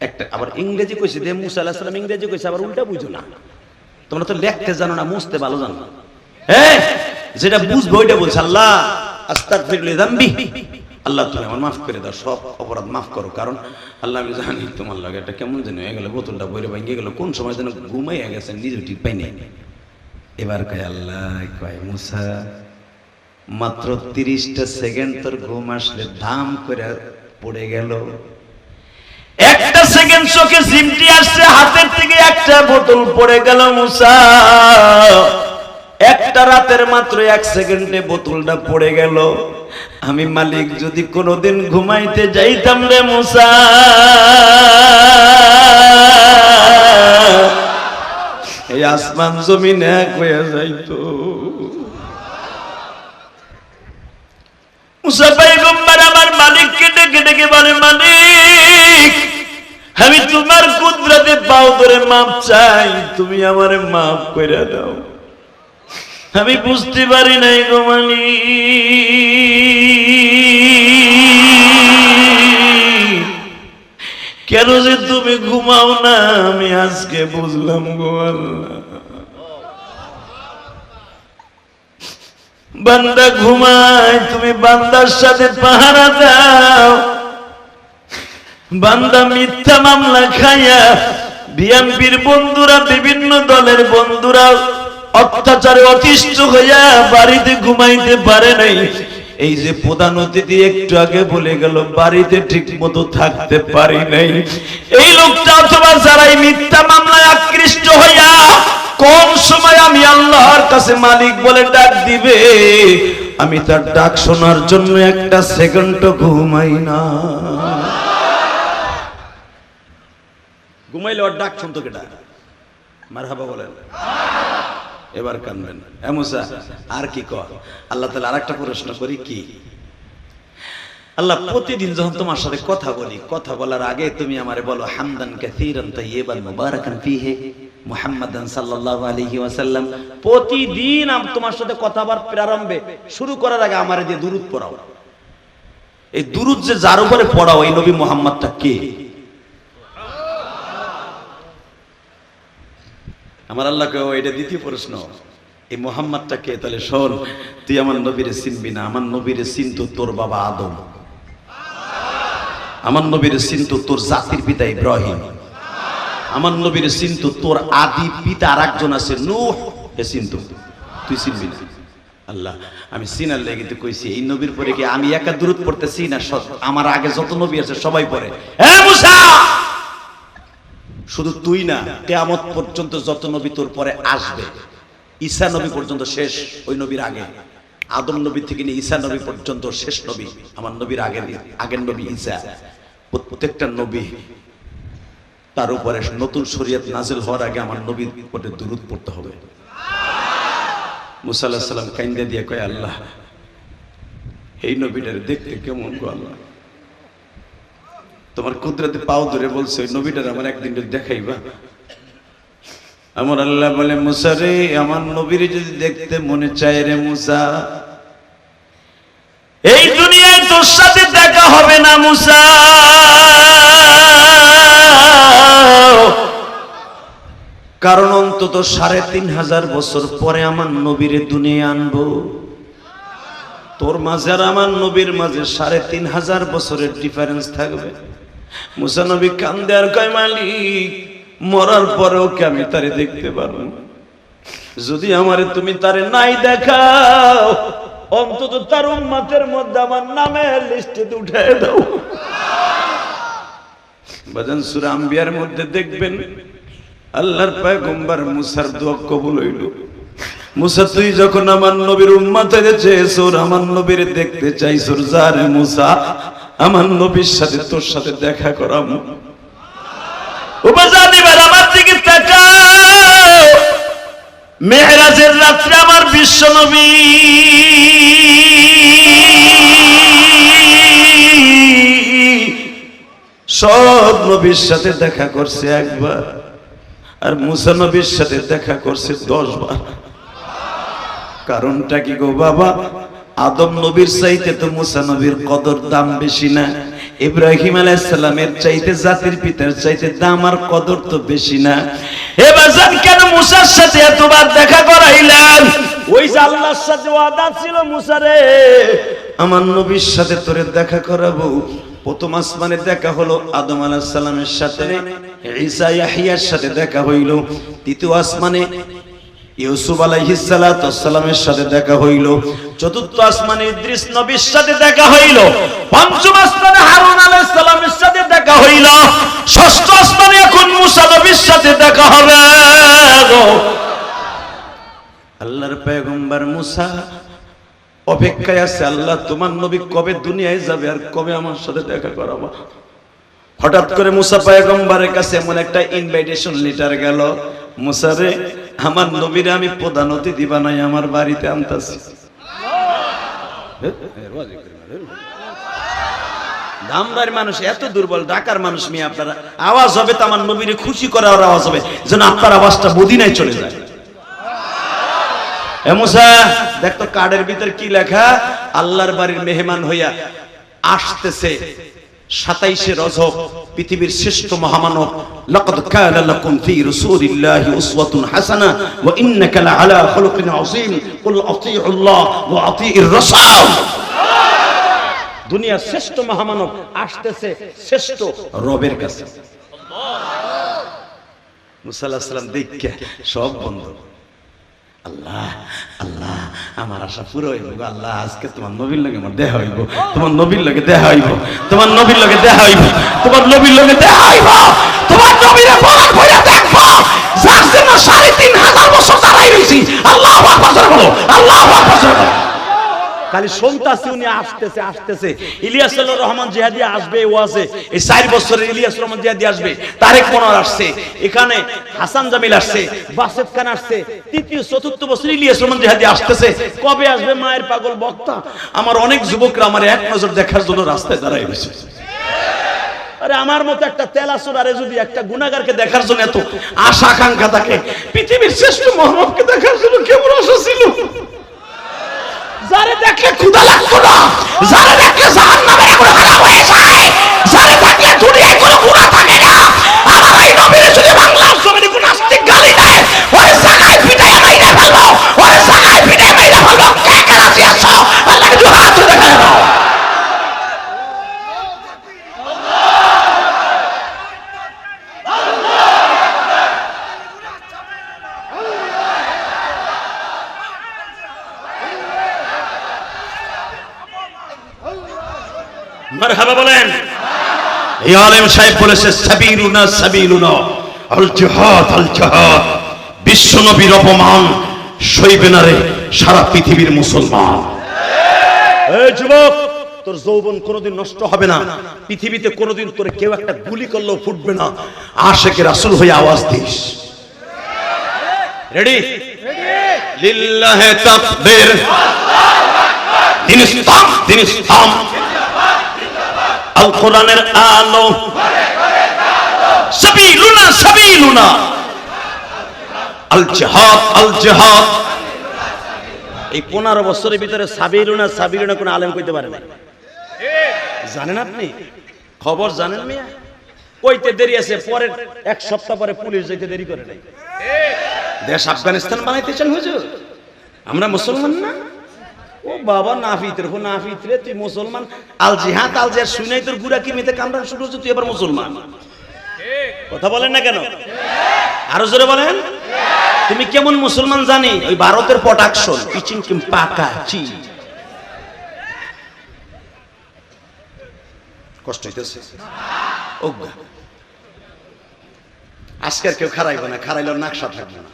একটা আবার ইংরেজি কইছে দে, মুসা আলাইহিস সালাম ইংরেজি কইছে, আবার উল্টা বুঝো না, তোমরা তো লিখতে জানো না, মুছতে ভালো জানো, হ্যাঁ যেটা বুঝবো ওইটা বলছে, আল্লাহ আস্তাগফির লিযামবি, আল্লাহ তুমি আমার মাফ করে দাও, সব অপরাধ মাফ করো, কারণ আল্লাহ আমি জানি তোমার লাগে এটা কেমন যেন হয়ে গেল, বোতলটা বইরে ভেঙে গেল, কোন সময় যেন ঘুমাইয়া গেছে, নিজে ঠিক পাই নাই, এবার কয় আল্লাহ, কয় মুসা মাত্র 30টা সেকেন্ড তোর ঘুম আসলে ধাম করে পড়ে গেল, একটা সেকেন্ড চোখে সিমটি আসছে, হাতের থেকে একটা বোতল পড়ে গেল মুসা, একটা রাতের মাত্র 1 সেকেন্ডে বোতলটা পড়ে গেল, আমি মালিক যদি কোনোদিন ঘুমাইতে যাইতাম রে মুসা, এই আসমান জমিন এক হয়ে যাইতো, মুসা পয়গম্বর আমার মালিককে ডেকে ডেকে বলে, মালিক আমি তোমার কুদরতে পাও ধরে মাপ চাই, তুমি আমারে মাফ করে দাও, আমি বুঝতে পারি নাই গো মালিক, কেন যে তুমি ঘুমাও না আমি আজকে বুঝলাম গো আল্লাহ, বান্দা ঘুমায় তুমি বান্দার সাথে পাহারা দাও, বান্দা মিথ্যা মামলা খাইয়া, বিএনপির বন্ধুরা বিভিন্ন দলের বন্ধুরা অত্যাচারে অতিষ্ঠ হইয়া বাড়িতে ঘুমাইতে পারে নাই, এই যে প্রধান অতিথি একটু আগে বলে গেল বাড়িতে ঠিক মতো থাকতে পারি নাই, এই লোকটা অথবা যারাই মিথ্যা মামলায় আকৃষ্ট হইয়া কোন সময় আমি আল্লাহর কাছে মালিক বলে ডাক দিবে, আমি তার ডাক শোনার জন্য একটা সেকেন্ডও ঘুমাই না, ঘুমাইলে ওর ডাক শুনতো কেটা, মারহাবা বলেন, এবার কানবেন, এ মুসা আর কি কর, আল্লাহ তাআলা আরেকটা প্রশ্ন করি, কি আল্লাহ প্রতিদিন যখন তোমার সাথে কথা বলি, কথা বলার আগে তুমি আমারে বলো হামদান কাসীরান তাইয়িবান মুবারাকান ফীহি মুহাম্মাদান সাল্লাল্লাহু আলাইহি ওয়াসাল্লাম, প্রতিদিন আমি তোমার সাথে কথা বলার প্রারম্ভে শুরু করার আগে আমারে দিয়ে দুরূদ পড়াও, এই দুরূদ যে যার উপরে পড়াও এই নবী মুহাম্মদটা কে, আমার আল্লাহকে এটা দ্বিতীয় প্রশ্ন, এই মুহাম্মদটা কে, তাহলে শোন তুই আমার নবীরে চিনবি না, আমার নবীরে চিনতো তোর বাবা আদম, আমার নবীরে চিনতো তোর জাতির পিতা ইব্রাহিম, আমার নবীরে চিনতো তোর আদি পিতা আরেকজন আছে নূহ, এ চিনতো, তুই চিনবি না, আল্লাহ আমি চিনার লেগে তো কইছি, এই নবীর পরে কি আমি একা দুরূদ পড়তেছি না আমার আগে যত নবী আছে সবাই পড়ে, হে মুসা শুধু তুই না, কিয়ামত পর্যন্ত যত নবী তোর পরে আসবে, ঈসা নবী পর্যন্ত শেষ ওই নবীর আগে, আদম নবী থেকে নিয়ে ঈসা নবী পর্যন্ত শেষ নবী আমার নবীর আগের নবী ঈসা, প্রত্যেকটা নবী তার উপরে নতুন শরীয়ত নাজিল হওয়ার আগে আমার নবীর উপরে দুরূদ পড়তে হবে। মুসা আলাইহিস সালাম কাইন্দা দিয়ে কয়, আল্লাহ এই নবীটারে দেখতে কেমন গো আল্লাহ, তোমার কুদরতে পাও ধরে বলছে ওই নবীটার আমার একদিন দেখাইবা, আমার আল্লাহ বলে মুসা রে আমার নবীর যদি দেখতে মনে চায় রে মুসা, এই দুনিয়ায় তোর সাথে দেখা হবে না মুসা, কারণ অন্তত 3500 বছর পরে আমার নবীর দুনিয়ায় আনবো, তোর মাঝে আর আমার নবীর মাঝে 3500 বছরের ডিফারেন্স থাকবে। মুসা নবী কান্দে আর কয়, মালিক মরার পরেও কি আমি তারে দেখতে পারবো? যদি আমারে তুমি তারে নাই দেখাও, অন্তত তার উম্মতের মধ্যে আমার নামের লিস্টে উঠায় দাও। বাজান সূরা আম্বিয়ার মধ্যে দেখবেন আল্লাহর পয়গম্বর মুসার দোয়া কবুল হইল। মুসা তুই যখন আমার নবীর উম্মত হয়েছে সোর আমার নবীর দেখতে চাইছোর যারে মুসা আমার নবীর সাথে তোর সাথে দেখা করাম উপজাতিবার আমার দিকে তাকাও মেহরাজের রাত্রে আমার বিশ্ব নবী সব নবীর সাথে দেখা করছে একবার আর মুসা নবীর সাথে দেখা করছে 10 বার কারণটা কি গো বাবা আদম নবীর চাইতে তো মুসা নবীর কদর দাম বেশি না ইব্রাহিম আলাইহিস সালামের চাইতে জাতির পিতার চাইতে দাম আর কদর তো বেশি না এবার জান কেন মুসার সাথে এতবার দেখা করাইলেন ওই যে আল্লাহর সাথে ওয়াদা ছিল মুসা রে আমার নবীর সাথে তোরে দেখা করাবো প্রথম আসমানে দেখা হলো আদম আলাইহিস সালামের সাথে ঈসা ইয়াহইয়ার সাথে দেখা হইল দ্বিতীয় আসমানে ইউসুফ আলাইহিস সালাতু ওয়াসসালামের সাথে দেখা হইল চতুর্থ আসমানে ইদ্রিস নবীর সাথে দেখা হইল পঞ্চম আসমানে হারুন আলাইহিস সালামের সাথে দেখা হইল ষষ্ঠ আসমানে এখন মুসা নবীর সাথে দেখা হবে আল্লাহর পয়গম্বর মুসা অপেক্ষায় আছে আল্লাহ তোমার নবী কবে দুনিয়ায় যাবে আর কবে আমার সাথে দেখা করাবা হঠাৎ করে মুসা পয়গম্বরের কাছে এমন একটা ইনভাইটেশন লেটার গেল মুসা রে আমার নবীরে আমি প্রধান অতিথি বানাই আমার বাড়িতে আনতাছি ধামরার মানুষ এত দুর্বল ঢাকার মানুষ মিয়া আপনারা আওয়াজ হবে তো আমার নবীরে খুশি করার আওয়াজ হবে যেন আপনার আওয়াজটা মদিনায় চলে যায় এ মুসা দেখ তো কার্ডের ভিতর কি লেখা আল্লাহর বাড়ির মেহমান হইয়া আসতেছে 27 রজব পৃথিবীর শ্রেষ্ঠ মহামানব লাকাদ কানা লাকুম ফি রাসূলিল্লাহি উসওয়াতুন হাসানাহ ওয়া ইন্নাকা লাআলা খুলুকিন আযীম কুল আতিউল্লাহ ওয়া আতিউর রাসূল দুনিয়ার শ্রেষ্ঠ মহামানব আসতেছে শ্রেষ্ঠ রবের কাছে মুসা আলাইহিস সালাম দেখে সব বন্ধ আল্লাহ আল্লাহ আমার আশা পুরো হইব আল্লাহ আজকে তোমার নবীর লগে আমার দেখা হইব তোমার নবীর লগে দেখা হইব তোমার নবীর লগে দেখা হইব তোমার নবীর লগে দেখা হইব তোমার নবীরে বলার ভইরা দেখবো যার জন্য 3500 বছর দাঁড়াই রইছি আল্লাহু আকবার বলো আল্লাহু আকবার খালি শুনতাছি উনি আসতেছে আসতেছে ইলিয়াসুর রহমান জিহাদি আসবে ওয়াজে এই 4 বছরের ইলিয়াসুর রহমান জিহাদি আসবে তারেক মনোয়ার আসছে এখানে হাসান জামিল আসছে বাসেত খান আসছে তৃতীয় চতুর্থ বছর ইলিয়াসুর রহমান জিহাদি আসতেছে কবে আসবে মায়ের পাগল বক্তা আমার অনেক যুবকরা আমার এক নজর দেখার জন্য রাস্তায় দাঁড়ায় রয়েছে আরে আমার মতো একটা তেলাসুরারে যদি একটা গুনাহগারকে দেখার জন্য এত আশা আকাঙ্ক্ষা থাকে পৃথিবীর শ্রেষ্ঠ মহানবকে দেখার জন্য কেমন আশা ছিল যারে দেখলে ক্ষুধা লাগতো না যারে দেখলে জাহান্নামে এগুলো খারাপ হয়ে যায় যারে দেখলে দুনিয়ায় কোনো গুনাহ থাকে না আমার এই নবীর যদি বাংলার জমিনে কোনো নাস্তিক গালি দেয় ওই জায়গায় পিটাইয়া মাইরা ফেলবো ওই জায়গায় পিটাইয়া মাইরা ফেলবো কে কে রাজি আছো আল্লাহকে দুই হাত তুলে দেখা দাও মারহাবা বলেন এই আলেম সাহেব বলেছে সাবিলুনা সাবিলুনা আল জিহাদ বিশ্ব নবীর অপমান সইবে না রে সারা পৃথিবীর মুসলমান এই যুবক তোর যৌবন কোনোদিন নষ্ট হবে না পৃথিবীতে কোনোদিন তোরে কেউ একটা গুলি করলেও ফুটবে না আশিকে রাসূল হয়ে আওয়াজ দিস রেডি লিল্লাহি তাকবীর দিন ইসলাম আল কোরআনের আলো সাবিলুনা আল জিহাদ এই 15 বছরের ভিতরে সাবিলুনা কোন আলেম কইতে পারে না জানেন আপনি খবর জানেন মিয়া কইতে দেরি আছে পরের এক সপ্তাহ পরে পুলিশ যাইতে দেরি করে নাই দেশ আফগানিস্তান বানাইতেছেন হুজুর আমরা মুসলমান না ও বাবা নাফিত রে তুই মুসলমান আল জিহাদ শুনাই তোর গুড়া কি মেতে কামড়ান শুরু হচ্ছে তুই এবার মুসলমান কথা বলেন না কেন আরো জোরে বলেন তুমি কেমন মুসলমান জানি ওই ভারতের প্রোডাকশন পিচিং কিম পাকা চি কষ্ট হইতেছে ওগা আজকের কেউ খারাইবে না খারাইলেও নাকশা থাকবে না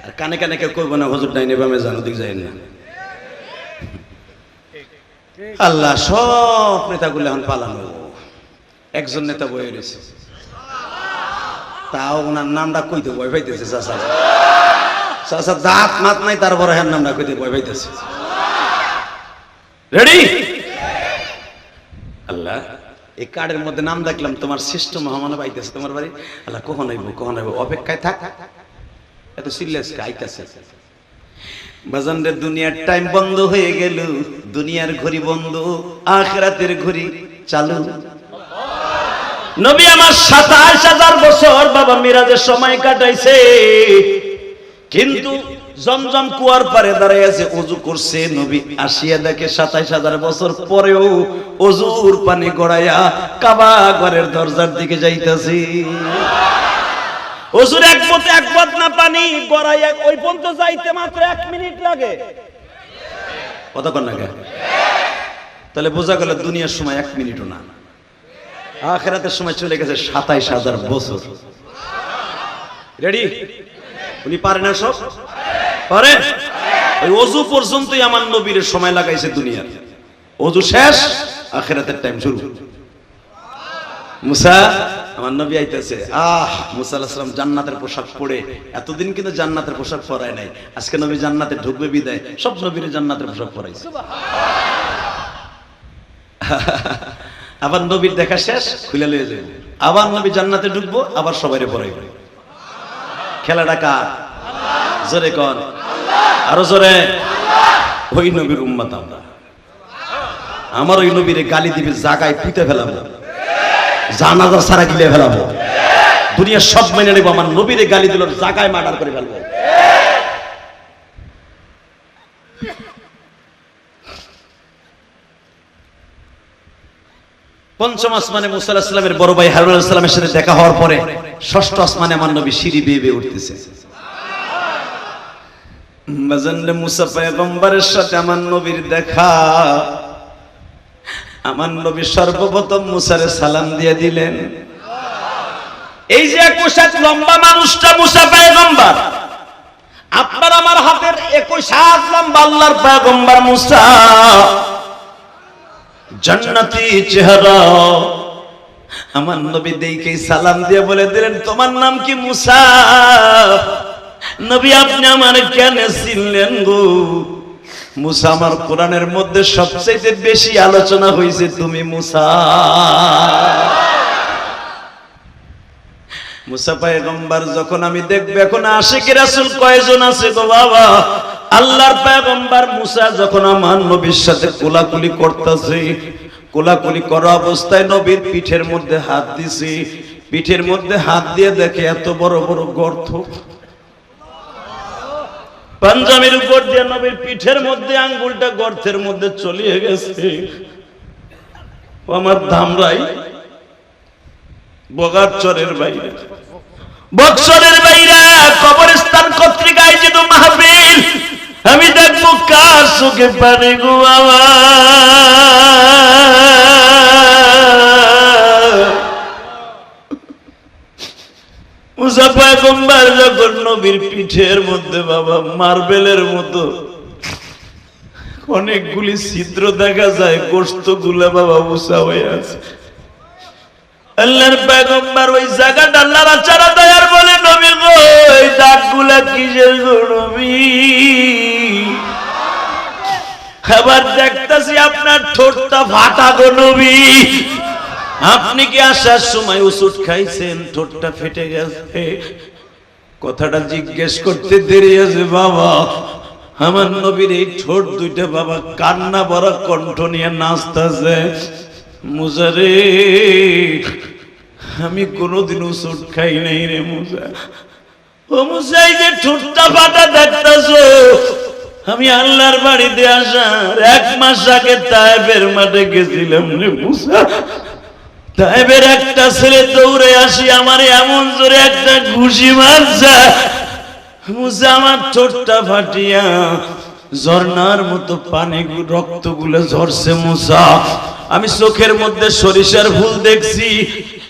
আর কানে কানে কেউ কইব না হুজুর ডাইনে বামে জানো দিক যায় না। আল্লাহ সব নেতাগুলো এখন পালানো। একজন নেতা বয়ে রয়েছে, তাও ওনার নামটা কইতে ভয় পাইতেছে। চাচা চাচা দাঁত মাত নাই, তারপরে হ্যাঁ নামটা কইতে ভয় পাইতেছে। রেডি? আল্লাহ এই কার্ডের মধ্যে নাম দেখলাম, তোমার শ্রেষ্ঠ মেহমান আইতেছে তোমার বাড়ি। আল্লাহ কখন আইব কখন আইব, অপেক্ষায় থাক। এত সিরিয়াস আইতেছে। বাজানদের দুনিয়ার টাইম বন্ধ হয়ে গেল, দুনিয়ার ঘড়ি বন্ধ, আখিরাতের ঘড়ি চালু। নবী আমার ২৭,০০০ বছর বাবা মিরাজের সময় কাটাইছে, কিন্তু জমজম কুয়ার পারে দাঁড়ায় আছে, ওযু করছে। নবী আসিয়া দেখে ২৭,০০০ বছর পরেও ওযুর পানি গড়াইয়া কাবা ঘরের দরজার দিকে যাইতাছে। ওযুর এক বদনা পানি গড়াইয়া ওই পর্যন্ত যাইতে মাত্র ১ মিনিট লাগে। কতক্ষণ লাগে? তাহলে বোঝা গেল দুনিয়ার সময় ১ মিনিটও না, আখিরাতের সময় চলে গেছে ২৭,০০০ বছর। রেডি? উনি পারে না সব? পারে। ওই ওযু পর্যন্তই আমার নবীর সময় লাগাইছে দুনিয়ার। ওযু শেষ, আখিরাতের টাইম শুরু। মুসা আমার নবী আইতেছে। মুসা আলাইহিস সালাম জান্নাতের পোশাক পরে, এতদিন কিন্তু জান্নাতের পোশাক পরায় নাই, আজকে নবী জান্নাতে ঢুকবে বিদায় সব নবীর জান্নাতের পোশাক পরাইছে। আবার নবীর দেখা শেষ, খুলে লয়ে যাবে, আবার নবী জান্নাতে ঢুকবো, আবার সবাইরে পরাইবে। খেলাটা কার? জোরে কোন? আরো জোরে। ওই নবীর উম্মত আমরা। আমার ওই নবীরে গালি দিবে, জাগায় পিতে ফেলাবো, জানাজা সারা গিলে ফেলাবো, দুনিয়া সব মেনে নেবো। আমার নবীরে গালি দিল, জাগায় মার্ডার করে ফেলবো। পঞ্চম আসমানে মুসা আলাইহিস সালামের বড় ভাই হারুন আলাইহিস সালামের সাথে দেখা হওয়ার পরে ষষ্ঠ আসমানে আমার নবী সিঁড়ি বেয়ে বেয়ে উঠতেছে। বাজানরে মুসা পয়গম্বরের সাথে আমার নবীর দেখা। আমার নবী সর্বপ্রথম মুসারে সালাম দিয়ে দিলেন। এই যে ২১ হাত লম্বা মানুষটা মুসা পয়গম্বর, আপনার আমার হাতের ২১ হাত লম্বা আল্লাহর পয়গম্বর মুসা, জান্নাতি চেহারা। আমার নবী দেখে সালাম দিয়ে বলে দিলেন, তোমার নাম কি? মুসা। নবী আপনি আমার কেন চিনলেন গো? মুসা, আমার কোরআনের মধ্যে সবচেয়ে বেশি আলোচনা হয়েছে তুমি মুসা। মুসা পয়গম্বর যখন আমি দেখব, এখন আশিকি রাসূল কয়জন আছে গো বাবা? আল্লাহর পয়গম্বর মুসা যখন আমার নবীর সাথে কোলাকুলি করতেছে, কোলাকুলি করা অবস্থায় নবীর পিঠের মধ্যে হাত দিছে। পিঠের মধ্যে হাত দিয়ে দেখে এত বড় বড় গর্ত, পাঞ্জাবির উপর দিয়ে নবীর পিঠের মধ্যে আঙ্গুলটা গর্তের মধ্যে চলিয়ে গেছে। আমার ধামরাই বগারচরের বাইরে, বক্সরের বাইরে কবরস্থান কর্তৃক আয়োজিত মাহফিল, আমি দেখবো কার চোখে পানি গো বাবা। মুসা পয়গম্বর যখন নবীর পিঠের মধ্যে বাবা মার্বেলের মতো অনেকগুলি ছিদ্র দেখা যায়, গোশত গুলা বাবা উঁচা হয়ে আছে। আল্লাহর পয়গম্বর ওই জায়গাটা নাড়াচাড়া দেয় আর বলে, নবী গো এই দাগগুলা কিসের গো নবী? আবার দেখতাছি আপনার ঠোঁটটা ফাটা গো নবী। আপনি কি আসার সময় ওষুধ খাইছেন? ঠোঁটটা ফেটে গেছে। কথাটা জিজ্ঞেস করতে দেরি আছে বাবা। আমার নবীর এই ঠোঁট দুইটা বাবা কান্না ভরা কণ্ঠ নিয়ে নাচতেছে। মুসা রে, আমি কোনোদিন ওষুধ খাই নাই রে মুসা। ও মুসা, এই যে ঠোঁটটা ফাটা দেখতেছো, আমি আল্লাহর বাড়িতে আসার ১ মাস আগে তায়েফের মাঠে গেছিলাম রে মুসা। তাইবের একটা ছেলে দৌড়ে আসি আমার এমন জোরে একটা ঘুষি মারছে, মুসা আমার ঠোঁটটা ফাটিয়া ঝর্ণার মতো পানি রক্তগুলো ঝরছে মুসা। আমি চোখের মধ্যে সরিষার ফুল দেখছি।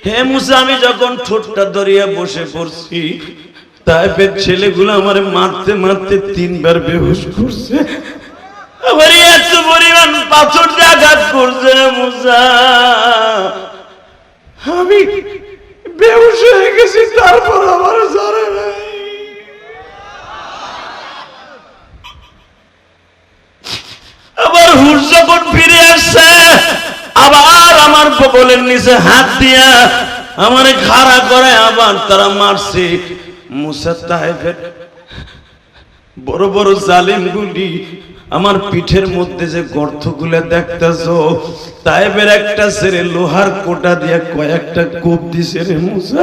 হে মুসা, আমি যখন ঠোঁটটা ধরিয়া বসে পড়ছি, তাইফের ছেলেগুলো আমারে মারতে মারতে 3 বার বেহুশ করছে, আমার এত পরিমাণ পাথর দিয়ে আঘাত করছে মুসা, আমি বেহুশ হয়ে গেছি, তারপর আমার জ্বরে নাই। আবার হুশ যখন ফিরে আসছে, আবার আমার বগলের নিচে হাত দিয়া আমারে খাড়া করে আবার তারা মারছে। মুসা তাইফের বড় বড় জালিমগুলি আমার পিঠের মধ্যে যে গর্তগুলো দেখতেছো, তাইফের একটা ছেড়ে লোহার কোটা দিয়া কয়েকটা কোপ দিছে রে মুসা।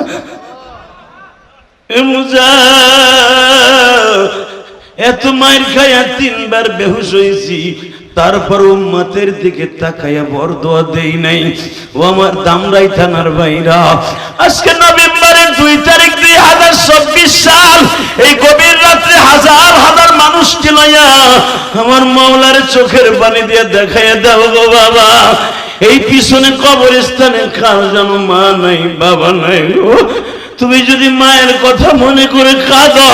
এ মুসা, এত মাইর খাইয়া 3 বার বেহুশ হয়েছি, তারপর উম্মতের দিকে তাকাইয়া বরদোয়া দেই নাই। ও আমার দামরাই থানার ভাইরা, আজকে নভেম্বরের 2 তারিখ 2024 সাল, এই গভীর রাত্রে হাজার হাজার মানুষকে লইয়া আমার মাওলার চোখের পানি দিয়ে দেখাইয়া দাও গো বাবা। এই পিছনে কবরস্থানে কার জানো মা নাই, বাবা নাই গো। তুমি যদি মায়ের কথা মনে করে কাঁদো,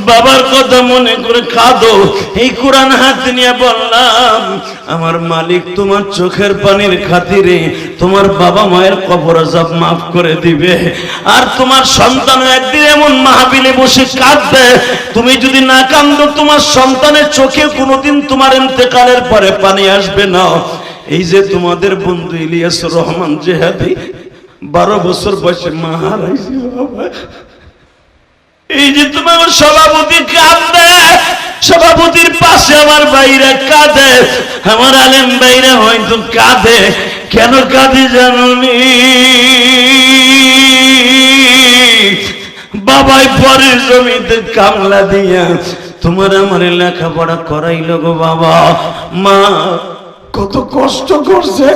বাবার কথা মনে করে কাঁদো, এই কোরআন হাতে নিয়ে বললাম, আমার মালিক তোমার চোখের পানির খাতিরে তোমার বাবা মায়ের কবর আযাব মাফ করে দিবে। আর তোমার সন্তান একদিন এমন মাহফিলে বসে কাঁদবে, তুমি যদি না কাঁদো তোমার সন্তানের চোখে কোনোদিন তোমার ইন্তেকালের পরে পানি আসবে না। এই যে তোমাদের বন্ধু ইলিয়াসুর রহমান জেহাদি 12 বছর বয়সে মা হারাইছে বাবা। এই যে তোমার সভাপতি কাঁদে, সভাপতির পাশে আমার ভাইরা কাঁদে, আমার আলেম ভাইরা হয়তো কাঁদে। কেন কাঁদে জানোনি? বাবাই পরের জমিতে কামলা দিয়া তোমার আমার লেখাপড়া করাইল গো বাবা। মা কত কষ্ট করছে,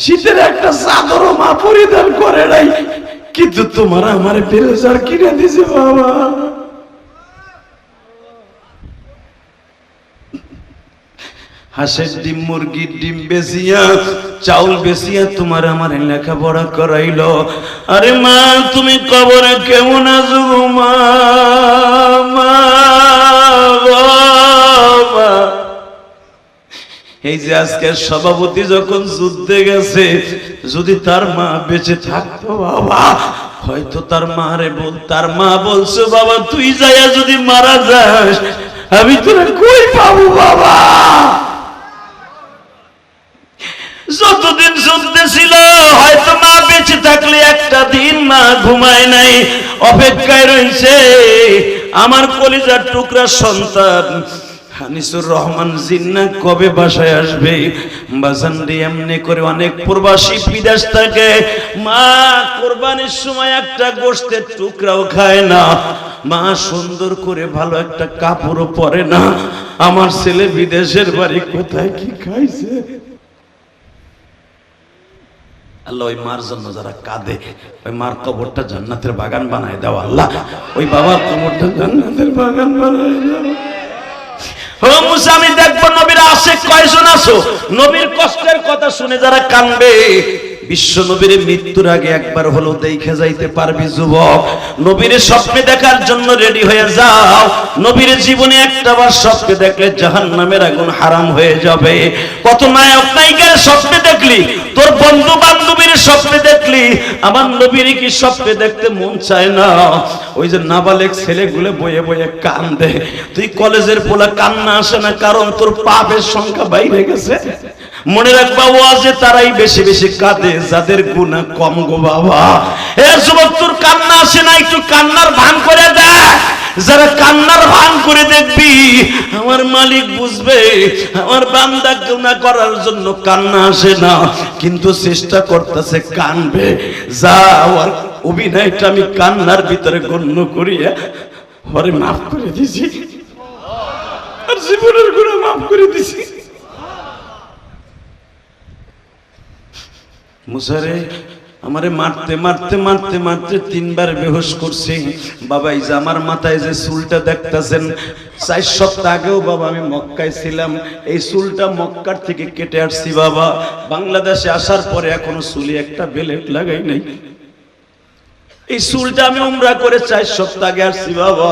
শীতের একটা চাদরও মা পরিধান করে নাই, কিন্তু তোমার আমার ব্লেজার কিনে দিছে বাবা। হাঁসের ডিম, মুরগির ডিম বেচিয়া, চাউল বেচিয়া তোমার আমার লেখাপড়া করাইলো। আরে মা তুমি কবরে কেমন আছো গো মা? এই যে আজকের সভাপতি যখন যুদ্ধে গেছে, যদি তার মা বেঁচে থাকতো বাবা, হয়তো তার মা বলছে বাবা তুই যাইয়া যদি মারা যাস আমি তোরা কই পাবো বাবা। যতদিন যুদ্ধে ছিল হয়তো মা বেঁচে থাকলে একটা দিন মা ঘুমায় নাই, অপেক্ষায় রয়েছে আমার কলিজার টুকরা সন্তান হানিসুর রহমান জিন্না কবে বাসায় আসবে। বাজানরে এমনি করে অনেক প্রবাসী বিদেশ থাকে, মা কোরবানির সময় একটা গোশতের টুকরাও খায় না, মা সুন্দর করে ভালো একটা কাপড়ও পরে না। আমার ছেলে বিদেশের বাড়ি কোথায় কি খাইছে। আল্লাহ ওই মার জন্য যারা কাঁদে, ওই মার কবরটা জান্নাতের বাগান বানায় দাও আল্লাহ, ওই বাবার কবরটা জান্নাতের বাগান বানায় দাও। ও মুসা, আমি দেখবো নবীর আশিক কয়জন আছো, নবীর কষ্টের কথা শুনে যারা কাঁদবে। বিশ্ব নবীর মৃত্যুর আগে একবার হলো দেখে যাইতে পারবি যুবক। নবীর স্বপ্নে দেখার জন্য রেডি হয়ে যাও। নবীর জীবনে একটাবার স্বপ্নে দেখলে জাহান্নামের আগুন হারাম হয়ে যাবে। কত নায়ক নায়িকার স্বপ্নে দেখলি, তোর বন্ধু বান্ধবীর স্বপ্নে দেখলি, আমার নবীর কি স্বপ্নে দেখতে মন চায় না? ওই যে নাবালেক ছেলেগুলো বয়ে বয়ে কান্দে, তুই কলেজের পোলা কান্না আসে না, কারণ তোর পাপের সংখ্যা বাইরে গেছে। মনে রাখবা ওয়াজে তারাই বেশি বেশি কাঁদে যাদের গুনাহ কম গো বাবা। এ যুবক, তোর কান্না আসে না, একটু কান্নার ভান করে দেখ। যারা কান্নার ভান করে দেখবি আমার মালিক বুঝবে আমার বান্দা গুনাহ করার জন্য কান্না আসে না, কিন্তু চেষ্টা করতেছে কানবে। যা আর অভিনয়টা আমি কান্নার ভিতরে গণ্য করিয়া ওরে মাফ করে দিছি, আর জীবনের গুনাহ মাফ করে দিছি। মুসারে আমারে মারতে মারতে মারতে মারতে 3 বার বেহুশ করছে বাবা। এই যে আমার মাথায় যে চুলটা দেখতেছেন, 4 সপ্তাহ আগেও বাবা আমি মক্কায় ছিলাম, এই চুলটা মক্কার থেকে কেটে আসছি বাবা। বাংলাদেশে আসার পরে এখনো চুলে একটা বেলেট লাগাই নাই। এই চুলটা আমি উমরা করে 4 সপ্তাহ আগে আসছি বাবা,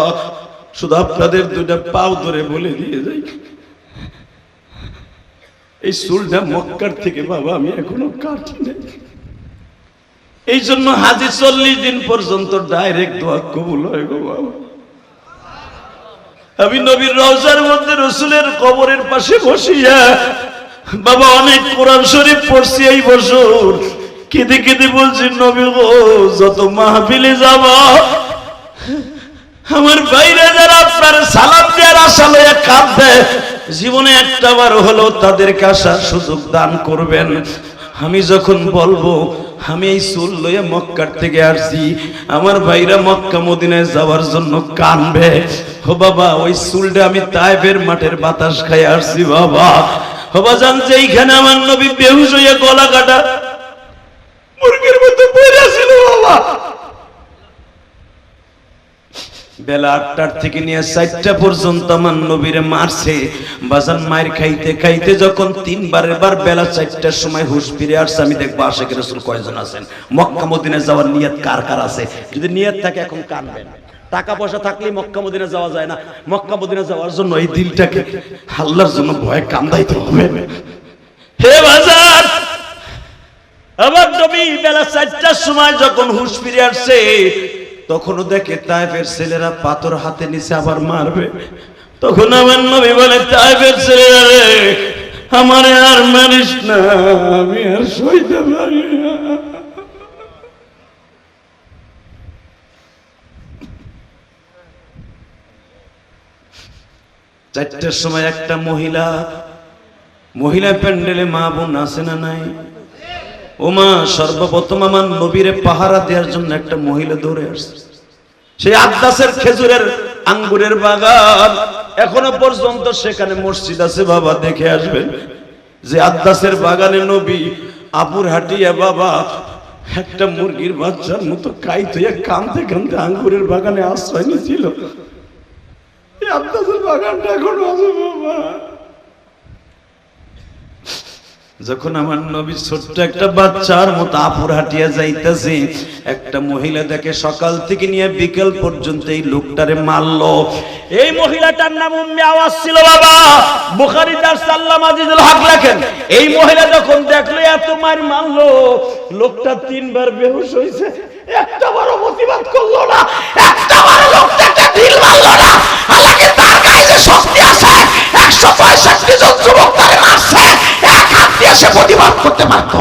শুধু আপনাদের দুইটা পাও ধরে বলে দিয়ে যাই, এই চুলটা মক্কার থেকে বাবা আমি এখনো কাটি নাই। এই জন্য হাজি 40 দিন পর্যন্ত ডাইরেক্ট দোয়া কবুল হয় গো বাবা। আমি নবীর রওজার মধ্যে রাসূলের কবরের পাশে বসিয়া বাবা অনেক কোরআন শরীফ পড়ছি এই বছর, কেঁদে কেঁদে বলছি নবী গো যত মাহফিলে যাব আমার ভাইরা যারা আপনার সালাম দেওয়ার আশা লইয়া কাঁদবে, জীবনে একটা বার হলো তাদেরকে আসার সুযোগ দান করবেন। আমি যখন বলবো আমি এই চুল লইয়া মক্কার থেকে আসছি, আমার ভাইরা মক্কা মদিনায় যাওয়ার জন্য কানবে, ও বাবা ওই চুলটা আমি তায়েফের মাঠের বাতাস খাই আসছি বাবা। ও বাজান যেইখানে আমার নবী বেহুশ হইয়া গলা কাটা মুরগির মতো পড়ে ছিল বাবা, বেলা 8টার থেকে নিয়ে 4টা পর্যন্ত আমার নবীরে মারছে বাজান। মায়ের খাইতে খাইতে যখন 3বারের বার বেলা 4টার সময় হুঁশ ফিরে আসছে, আমি দেখবো আশিকের রাসূল কয়জন আছেন, মক্কা মদিনায় যাওয়ার নিয়ত কার কার আছে? যদি নিয়ত থাকে এখন কানবেন। টাকা পয়সা থাকলে মক্কা মদিনা যাওয়া যায় না, মক্কা মদিনা যাওয়ার জন্য এই দিলটাকে আল্লাহর জন্য ভয় কান্দাইতে হবে। হে বাজার, আমার নবী বেলা 4টার সময় যখন হুঁশ ফিরে আসছে তখনও দেখে তায়েফের ছেলেরা পাথর হাতে নিচে আবার মারবে, তখন আমার নবী বলে তায়েফের ছেলেরা রে আমারে আর মারিস না, আমি আর সইতে পারি না। 4টার সময় একটা মহিলা প্যান্ডেলে মা বোন আছে না নাই? ও মা, সর্বপ্রথম আমার নবীরে পাহারা দেওয়ার জন্য একটা মহিলা দৌড়ে আসছে। সেই আদাসের খেজুরের আঙ্গুরের বাগান এখনো পর্যন্ত সেখানে মসজিদ আছে বাবা, দেখে আসবেন যে আদাসের বাগানে নবী আপুর হাটিয়া বাবা একটা মুরগির বাচ্চার মতো কাইতে কানতে কানতে আঙ্গুরের বাগানে আশ্রয় নিয়েছিল। এই আদাসের বাগানটা এখনো আছে বাবা। যখন আমার নবী ছোট্ট একটা বাচ্চার মতো আপুর হাটিয়া যাইতেছে, একটা মহিলা দেখে সকাল থেকে নিয়ে বিকেল পর্যন্ত এই লোকটারে মারলো। এই মহিলাটার নাম উম্মে আওয়াজ ছিল বাবা, বুখারী তার সাল্লাম আজিজুল হক লেখেন। এই মহিলা যখন দেখলো এত মার মারলো, লোকটা 3বার বেহুশ হইছে, একটা বারও প্রতিবাদ করলো না, একটা বারও লোকটাকে ঢিল মারলো না। হালাকি তার গায়ে যে শক্তি আছে, 165 জন যুবক তারে মারছে, এক হাত দিয়ে সে প্রতিবাদ করতে পারত।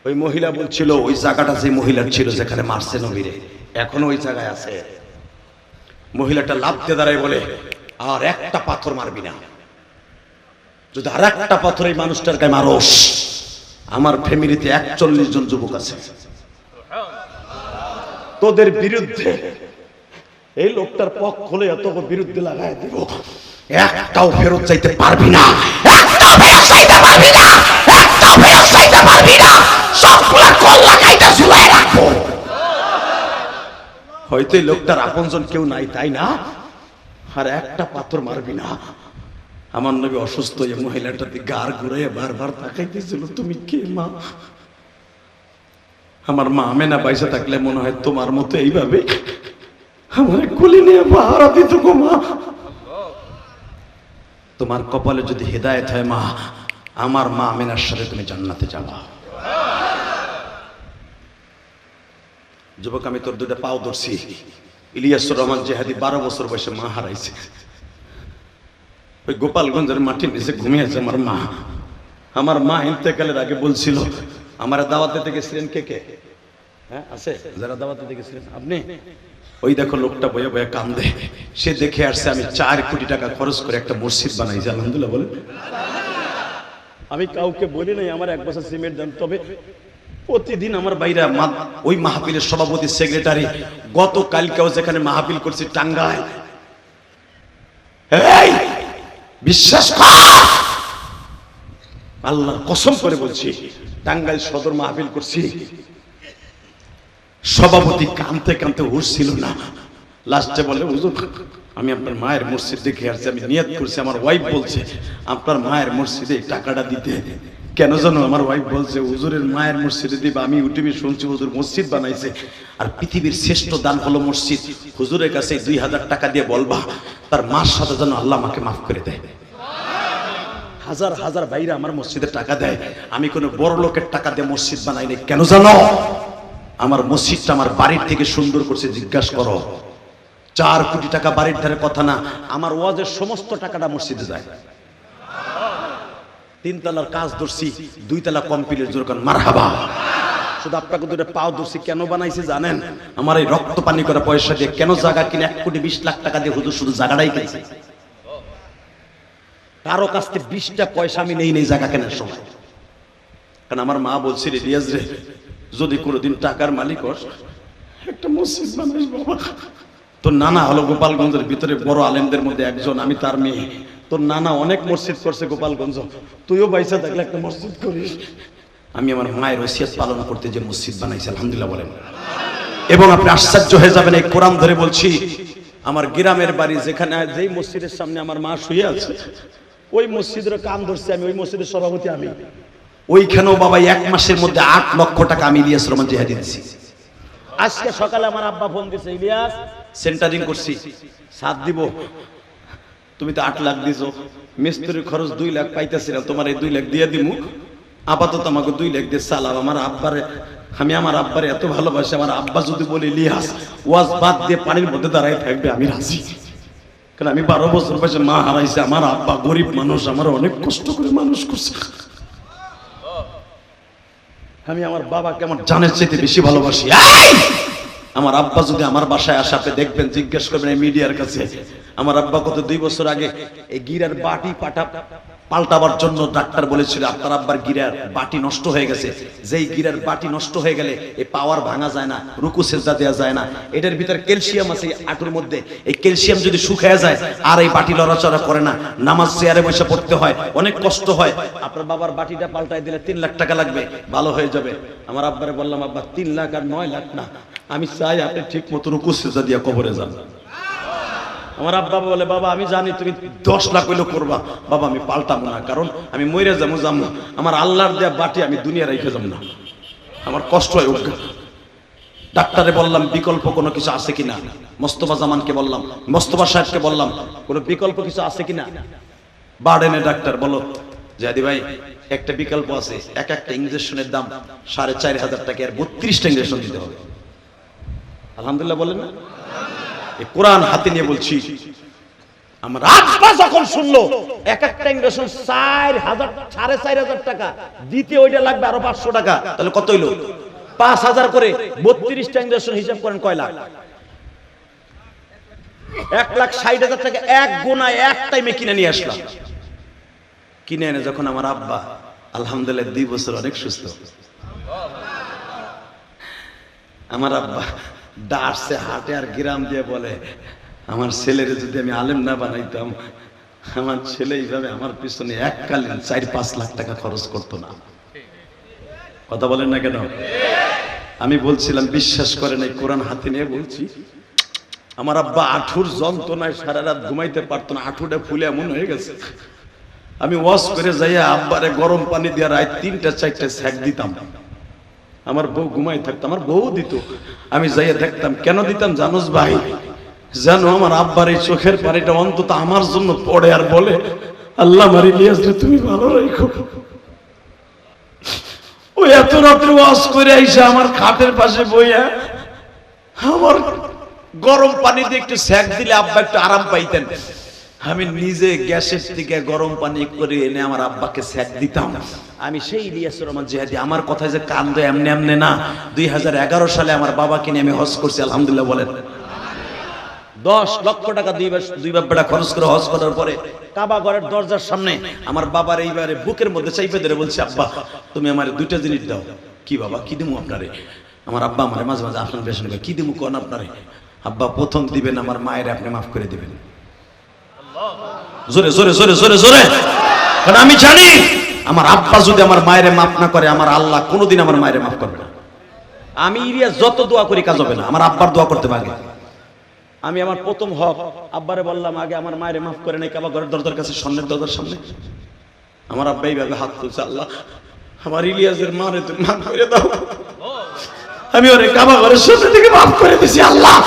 ওই মহিলা বলছিল ওই জায়গাটা যে মহিলার ছিল যেখানে মারছে নবীরে, এখনো ওই জায়গায় আছে। মহিলাটা লাফ দিয়ে দাঁড়ায় বলে আর একটা পাথর মারবি না, যদি আর একটা পাথর এই মানুষটার গায়ে মারোস, আমার ফ্যামিলিতে 41 জন যুবক আছে, তোদের বিরুদ্ধে এই লোকটার পক্ষ হলে এত বিরুদ্ধে লাগায় দিব, একটাও ফেরত চাইতে পারবি না, একটাও ফেরত চাইতে পারবি না, একটাও ফেরত চাইতে পারবি না, সবগুলা কল্লা কাইটা ঝুলায় রাখবো। হয়তো এই লোকটার আপনজন কেউ নাই তাই না, আর একটা পাথর মারবি না। আমার নবী অসুস্থ, এই মহিলাটার দিকে গার ঘুরাইয়া বারবার তাকাইতেছিল, তুমি কে মা? আমার মা আমেনা পয়সা থাকলে মনে হয় তোমার মতো এইভাবে আমার কোলে নিয়ে পাহারা দিত গো মা। তোমার কপালে যদি হেদায়েত হয় মা, আমার মা আমেনার সাথে তুমি জান্নাতে যাবা। যুবক, আমি তোর দুইটা পাও ধরছি। ইলিয়াসুর রহমান জেহাদি 12 বছর বয়সে মা হারাইছে, ওই গোপালগঞ্জের মাটির নিচে ঘুমিয়েছে আমার মা। আমার মা ইন্তেকালের আগে বলছিল, আমার দাওয়াত দিতে গেছিলেন কে কে? হ্যাঁ আছে যারা দাওয়াত দিতে গেছিলেন আপনি? ওই দেখো লোকটা বয়ে বয়ে কান্দে, সে দেখে আসছে আমি 4 কোটি টাকা খরচ করে একটা মসজিদ বানাইছি। আলহামদুলিল্লাহ বলেন। আমি কাউকে বলি নাই আমার 1 বছর সিমেন্ট দেন, তবে প্রতিদিন আমার বাইরা ওই মাহফিলের সভাপতি সেক্রেটারি, গতকালকেও যেখানে মাহফিল করছি টাঙ্গাইল, এই বিশ্বাস কর আল্লাহর কসম করে বলছি, টাঙ্গাইল সদর মাহফিল করছি, সভাপতি কাঁদতে কাঁদতে উঠছিল না। লাস্টে বলে হুজুর আমি আপনার মায়ের মসজিদ দেখে আসছি, আমি নিয়ত করছি, আমার ওয়াইফ বলছে আপনার মায়ের মসজিদে টাকাটা দিতে, কেন জানো আমার ওয়াইফ বলছে হুজুরের মায়ের মসজিদে দিবা, আমি ইউটিউবে শুনছি হুজুর মসজিদ বানাইছে, আর পৃথিবীর শ্রেষ্ঠ দান হলো মসজিদ। হুজুরের কাছে 2000 টাকা দিয়ে বলবা তার মার সাথে যেন আল্লাহ আমাকে মাফ করে দেয়। হাজার হাজার ভাইরা আমার মসজিদে টাকা দেয়, আমি কোনো বড় লোকের টাকা দিয়ে মসজিদ বানাই নাই। কেন জানো? আমার মসজিদটা আমার বাড়ির থেকে সুন্দর করছে। জিজ্ঞাসা করো, 4 কোটি টাকা বাড়ির ধারে কথা না, আমার ওয়াজের সমস্ত টাকাটা মসজিদে যায়। 3 তলার কাজ ধরছি, 2 তলা কমপ্লিট, জোর কারণ মারহাবা। শুধু আপনাকে দুটো পাও ধরছি, কেন বানাইছে জানেন? আমার এই রক্ত পানি করা পয়সা দিয়ে কেন জায়গা কিনে 1 কোটি 20 লাখ টাকা দিয়ে হুজুর শুধু জায়গাটাই কিনছে। কারো কাছ থেকে 20টা পয়সা আমি নেই জায়গা কেনার সময়। কারণ আমার মা বলছিল, রিয়াজ রে, যদি কোনোদিন টাকার মালিক হস একটা মসজিদ বানাইস বাবা। তোর নানা হলো গোপালগঞ্জের ভিতরে বড় আলেমদের মধ্যে একজন, আমি তার মেয়ে। তোর নানা অনেক মসজিদ করছে গোপালগঞ্জ, তুইও পয়সা থাকলে একটা মসজিদ করিস। আমি আমার মায়ের ওসিয়ত পালন করতে যে মসজিদ বানাইছি, আলহামদুলিল্লাহ বলেন। এবং আপনি আশ্চর্য হয়ে যাবেন, এই কোরআন ধরে বলছি, আমার গ্রামের বাড়ি যেখানে, যেই মসজিদের সামনে আমার মা শুয়ে আছে, ওই মসজিদের কাম ধরছে আমি, ওই মসজিদের সভাপতি আমি। ওইখানেও বাবা 1 মাসের মধ্যে 8 লক্ষ টাকা আমি ইলিয়াস রহমান জিহাদি দিয়েছি। আজকে সকালে আমার আব্বা ফোন দিয়েছে, ইলিয়াস সেন্টারিং করছি, সাথ দিব। তুমি তো 8 লাখ দিছো, মিস্ত্রির খরচ 2 লাখ পাইতেছিলাম, তোমার এই 2 লাখ দিয়ে দিমু। আপাতত আমাকে 2 লাখ দিয়ে চালাও। আমার আব্বারে, আমি আমার আব্বারে এত ভালোবাসি, আমার আব্বা যদি বলে ইলিয়াস ওয়াজ বাদ দিয়ে পানির মধ্যে দাঁড়ায় থাকবে, আমি রাজি। কারণ আমি 12 বছর বয়সে মা হারাইছে, আমার আব্বা গরিব মানুষ, আমার অনেক কষ্ট করে মানুষ করছে। আমি আমার বাবাকে আমার জানের চাইতে বেশি ভালোবাসি। আমার আব্বা যদি আমার বাসায় আসে, আপনি দেখবেন, জিজ্ঞেস করবেন এই মিডিয়ার কাছে, আমার আব্বা কত 2 বছর আগে এই গিরার বাটি পাল্টাবার জন্য ডাক্তার বলেছিল আপনার আব্বার গিরার বাটি নষ্ট হয়ে গেছে। যেই গিরার বাটি নষ্ট হয়ে গেলে এই পাওয়ার ভাঙা যায় না, রুকু সেজদা দেওয়া যায় না। এটার ভিতরে ক্যালসিয়াম আছে আঁটুর মধ্যে, এই ক্যালসিয়াম যদি শুকিয়ে যায় আর এই বাটি লড়াচড়া করে না, নামাজ চেয়ারে বসে পড়তে হয়, অনেক কষ্ট হয়। আপনার বাবার বাটিটা পাল্টাই দিলে 3 লাখ টাকা লাগবে, ভালো হয়ে যাবে। আমার আব্বারে বললাম, আব্বা 3 লাখ আর 9 লাখ না, আমি চাই আপনি ঠিক মতো রুকু সেজদা দিয়া কবরে যান। আমার আব্বা বলে, বাবা আমি জানি তুমি 10 লাখ হইলেও করবা, বাবা আমি পাল্টাবো না, কারণ আমি মইরা যাবো, আমার আল্লাহর দেয়া বাটি আমি দুনিয়া রেখে যাবো না, আমার কষ্ট হয়। ডাক্তারে বললাম বিকল্প কোনো কিছু আছে কিনা, মোস্তফা জামানকে বললাম, মোস্তফা সাহেবকে বললাম কোনো বিকল্প কিছু আছে কিনা। বার্ডেনে ডাক্তার বলো জাদি ভাই একটা বিকল্প আছে, একটা ইনজেকশনের দাম 4500 টাকা, আর 32টা ইনজেকশন দিতে হবে। আলহামদুলিল্লাহ বলেন না? এই কোরআন হাতে নিয়ে বলছি। আমার আব্বা যখন শুনলো একটা ইনজেকশন 4000 4500 টাকা দিতে, ওইটা লাগবে আরো 500 টাকা, তাহলে কত হইলো? 5000 করে 32টা ইনজেকশন হিসাব করেন কয় লাখ? 1,60,000 টাকা এক গোনায় এক টাইমে কিনে নিয়ে আসলাম। কিনে এনে যখন আমার আব্বা আলহামদুলিল্লাহ 2 বছর অনেক সুস্থ, আমার আব্বা ডারসে হাটে আর গ্রাম দিয়ে বলে, আমার ছেলের যদি আমি আলেম না বানাইতাম, আমার ছেলে এইভাবে আমার পিছনে এককালীন 4-5 লাখ টাকা খরচ করতো না। কথা বলেন না কেন? আমি বলছিলাম বিশ্বাস করেন, এই কোরআন হাতে নিয়ে বলছি। আমার আব্বা আঁঠুর যন্ত্রণায় সারা রাত ঘুমাইতে পারতো না, আঁঠুটা ফুলে এমন হয়ে গেছে। আমি ওয়াশ করে যাইয়া আব্বারে গরম পানি দিয়ে রাত 3-4টা সেক দিতাম। আমার বউ ঘুমাই থাকতো, আমার বউ দিত, আমি যাইয়া দেখতাম। কেন দিতাম জানোস ভাই? জানো আমার আব্বার এই চোখের পানিটা অন্তত আমার জন্য পড়ে আর বলে, আল্লাহ আমার ইলিয়াসরে তুমি ভালো রাখো। ওই এত রাত্রে ওয়াশ করে আইসা আমার খাটের পাশে বইয়া আমার গরম পানি দিয়ে একটু সেক দিলে আব্বা একটু আরাম পাইতেন। আমি নিজে গ্যাসের থেকে গরম পানি করে এনে আমার আব্বাকে সেক দিতাম। আমি সেই ইলিয়াস রহমান জিহাদি, আমার কথা যে কান্দ এমনি এমনি না। 2011 সালে আমার বাবাকে নিয়ে আমি হজ করছি, আলহামদুলিল্লাহ বলেন। 10 লক্ষ টাকা দুই বাপ্পাটা খরচ করে হজ করার পরে কাবা ঘরের দরজার সামনে আমার বাবার এইবারে বুকের মধ্যে চাইপে ধরে বলছি, আব্বা তুমি আমার 2টা জিনিস দাও। কি বাবা, কি দিমু আপনারে? আমার আব্বা আমার মাঝে মাঝে আপনার পেছনে কি দিমু কোন আপনারে? আব্বা প্রথম দিবেন আমার মায়ের আপনি মাফ করে দিবেন। জোরে জোরে জোরে জোরে জোরে, কারণ আমি জানি আমার আব্বা যদি আমার মায়ের মাফ না করে, আমার আল্লাহ কোনোদিন আমার মায়ের মাফ করবে না। আমি ইলিয়াস যত দোয়া করি কাজ হবে না, আমার আব্বার দোয়া করতে পারে। আমি আমার প্রথম হক আব্বারে বললাম, আগে আমার মায়ের মাফ করে নাই কাবা ঘরের দরজার কাছে, স্বর্ণের দরজার সামনে। আমার আব্বা এইভাবে হাত তুলছে, আল্লাহ আমার ইলিয়াসের মারে তুমি মাফ করে দাও। আমি ওরে কাবা ঘরের সামনে থেকে মাফ করে দিছি। আল্লাহ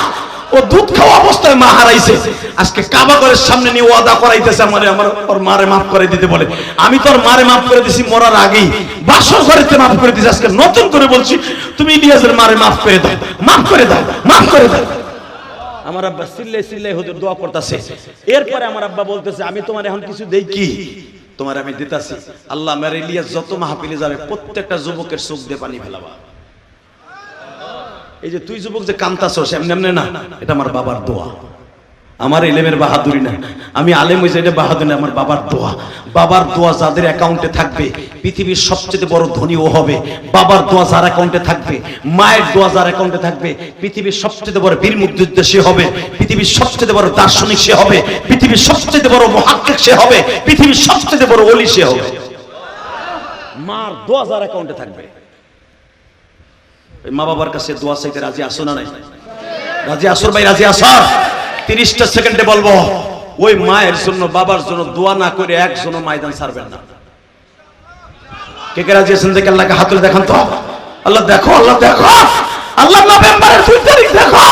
ও দুধ খাওয়া অবস্থায় মা হারাইছে, আজকে কাবা ঘরের সামনে নিয়ে ওয়াদা করাইতেছে আমারে আমার ওর মারে মাফ করে দিতে বলে। আমি তোর মারে মাফ করে দিছি মরার আগেই, বাসর ঘরেতে মাফ করে দিছি, আজকে নতুন করে বলছি তুমি ইলিয়াসের মারে মাফ করে দাও, মাফ করে দাও, মাফ করে দাও। আমার আব্বা সিল্লাই সিল্লাই হুজুর দোয়া করতেছে। এরপরে আমার আব্বা বলতেছে আমি তোমার এখন কিছু দেই কি, তোমার আমি দিতাছি। আল্লাহ মেরে ইলিয়াস যত মাহফিলে যাবে প্রত্যেকটা যুবকের চোখ দিয়ে পানি ফেলাবা। এই যে তুই যুবক যে কান্তাছস এমনি এমনি না, এটা আমার বাবার দোয়া। আমার ইলেমের বাহাদুরি না, আমি আলেম হইছি এটা বাহাদুরি না, আমার বাবার দোয়া। বাবার দোয়া যাদের অ্যাকাউন্টে থাকবে পৃথিবীর সবচেয়ে বড় ধনী ও হবে। বাবার দোয়া যার অ্যাকাউন্টে থাকবে, মায়ের দোয়া যার অ্যাকাউন্টে থাকবে, পৃথিবীর সবচেয়ে বড় বীর মুক্তিযোদ্ধা সে হবে, পৃথিবীর সবচেয়ে বড় দার্শনিক সে হবে, পৃথিবীর সবচেয়ে বড় মুহাক্কিক সে হবে, পৃথিবীর সবচেয়ে বড় ওলি সে হবে। মার দোয়া যার অ্যাকাউন্টে থাকবে। মা বাবার কাছে দোয়া চাইতে রাজি আসো না নাই? রাজি আসর ভাই, রাজি আসো? 30টা সেকেন্ডে বলবো, ওই মায়ের জন্য বাবার জন্য দোয়া না করে একজনও ময়দান ছাড়বেন না। কে কে রাজি আছেন দেখে আল্লাহকে হাত তুলে দেখান তো। আল্লাহ দেখো, আল্লাহ দেখো, আল্লাহ নভেম্বরের 2 তারিখ দেখো।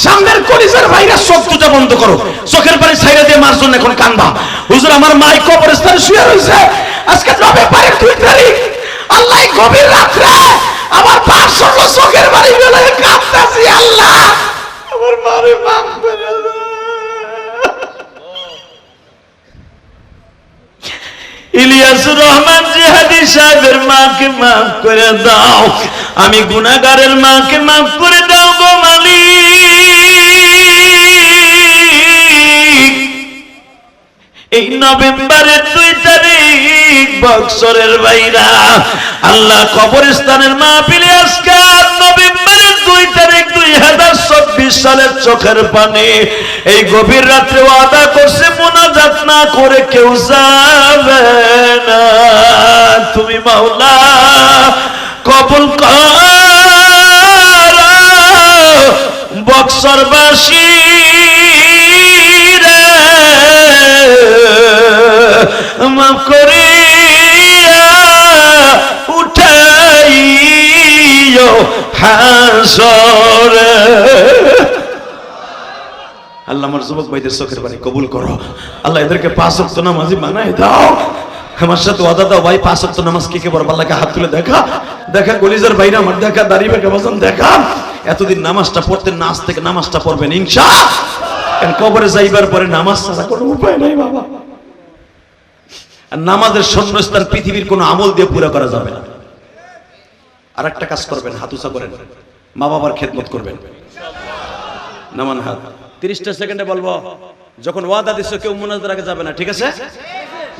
সামনের কলিজার ভাইরা চোখ দুটো বন্ধ করো, চোখের পানি ছাইড়া দিয়ে মার জন্য এখন কান্দা। হুজুর আমার মা কবরস্থানে শুয়ে রয়েছে, আজকে নভেম্বরের 2 তারিখ। আল্লাহ গভীর রাত্রে আমার পাঁচ চোখের বাড়ি বেলা কাঁদতেছি, আল্লাহ আমার মারে মাফ করে দাও। ইলিয়াসুর রহমান জিহাদি সাহেবের মাকে মাফ করে দাও, আমি গুনাহগারের মাকে মাফ করে দাও গো মালিক। এই নভেম্বরের 2 তারিখ বক্সরের বাইরা আল্লাহ কবরস্থানের মাহফিলে আজকে নভেম্বরের 2 তারিখ 2024 সালের চোখের পানি এই গভীর রাত্রে ওয়াদা করছে মুনাজাত না করে কেউ যাবে না। তুমি মাওলা কবুল কর বক্সরবাসী রে, মাফ করিয়া উঠাইও হাসরে। আল্লাহ আমার যুবক ভাইদের চোখের পানি কবুল করো। আল্লাহ এদেরকে 5 ওয়াক্ত নামাজি বানাই দাও। আমার সাথে ওয়াদা দাও ভাই, 5 ওয়াক্ত নামাজ কে কে পড়বে? আল্লাহকে হাত তুলে দেখা, দেখা কলিজার ভাইরা আমার দেখা, দাঁড়িয়ে বেঁকে বসেন দেখা। এতদিন নামাজটা পড়তেন না, আজ থেকে নামাজটা পড়বেন ইনশাআল্লাহ। কবরে যাইবার পরে নামাজ ছাড়া কোনো উপায় নাই বাবা। আর নামাজের শূন্যস্থান পৃথিবীর কোনো আমল দিয়ে পুরো করা যাবে না। আর একটা কাজ করবেন, হাত উঁচা করেন, মা বাবার খেদমত করবেন। নামান হাত। 30টা সেকেন্ডে বলবো, যখন ওয়াদা দিছো কেউ মুনাজাতের আগে যাবে না, ঠিক আছে?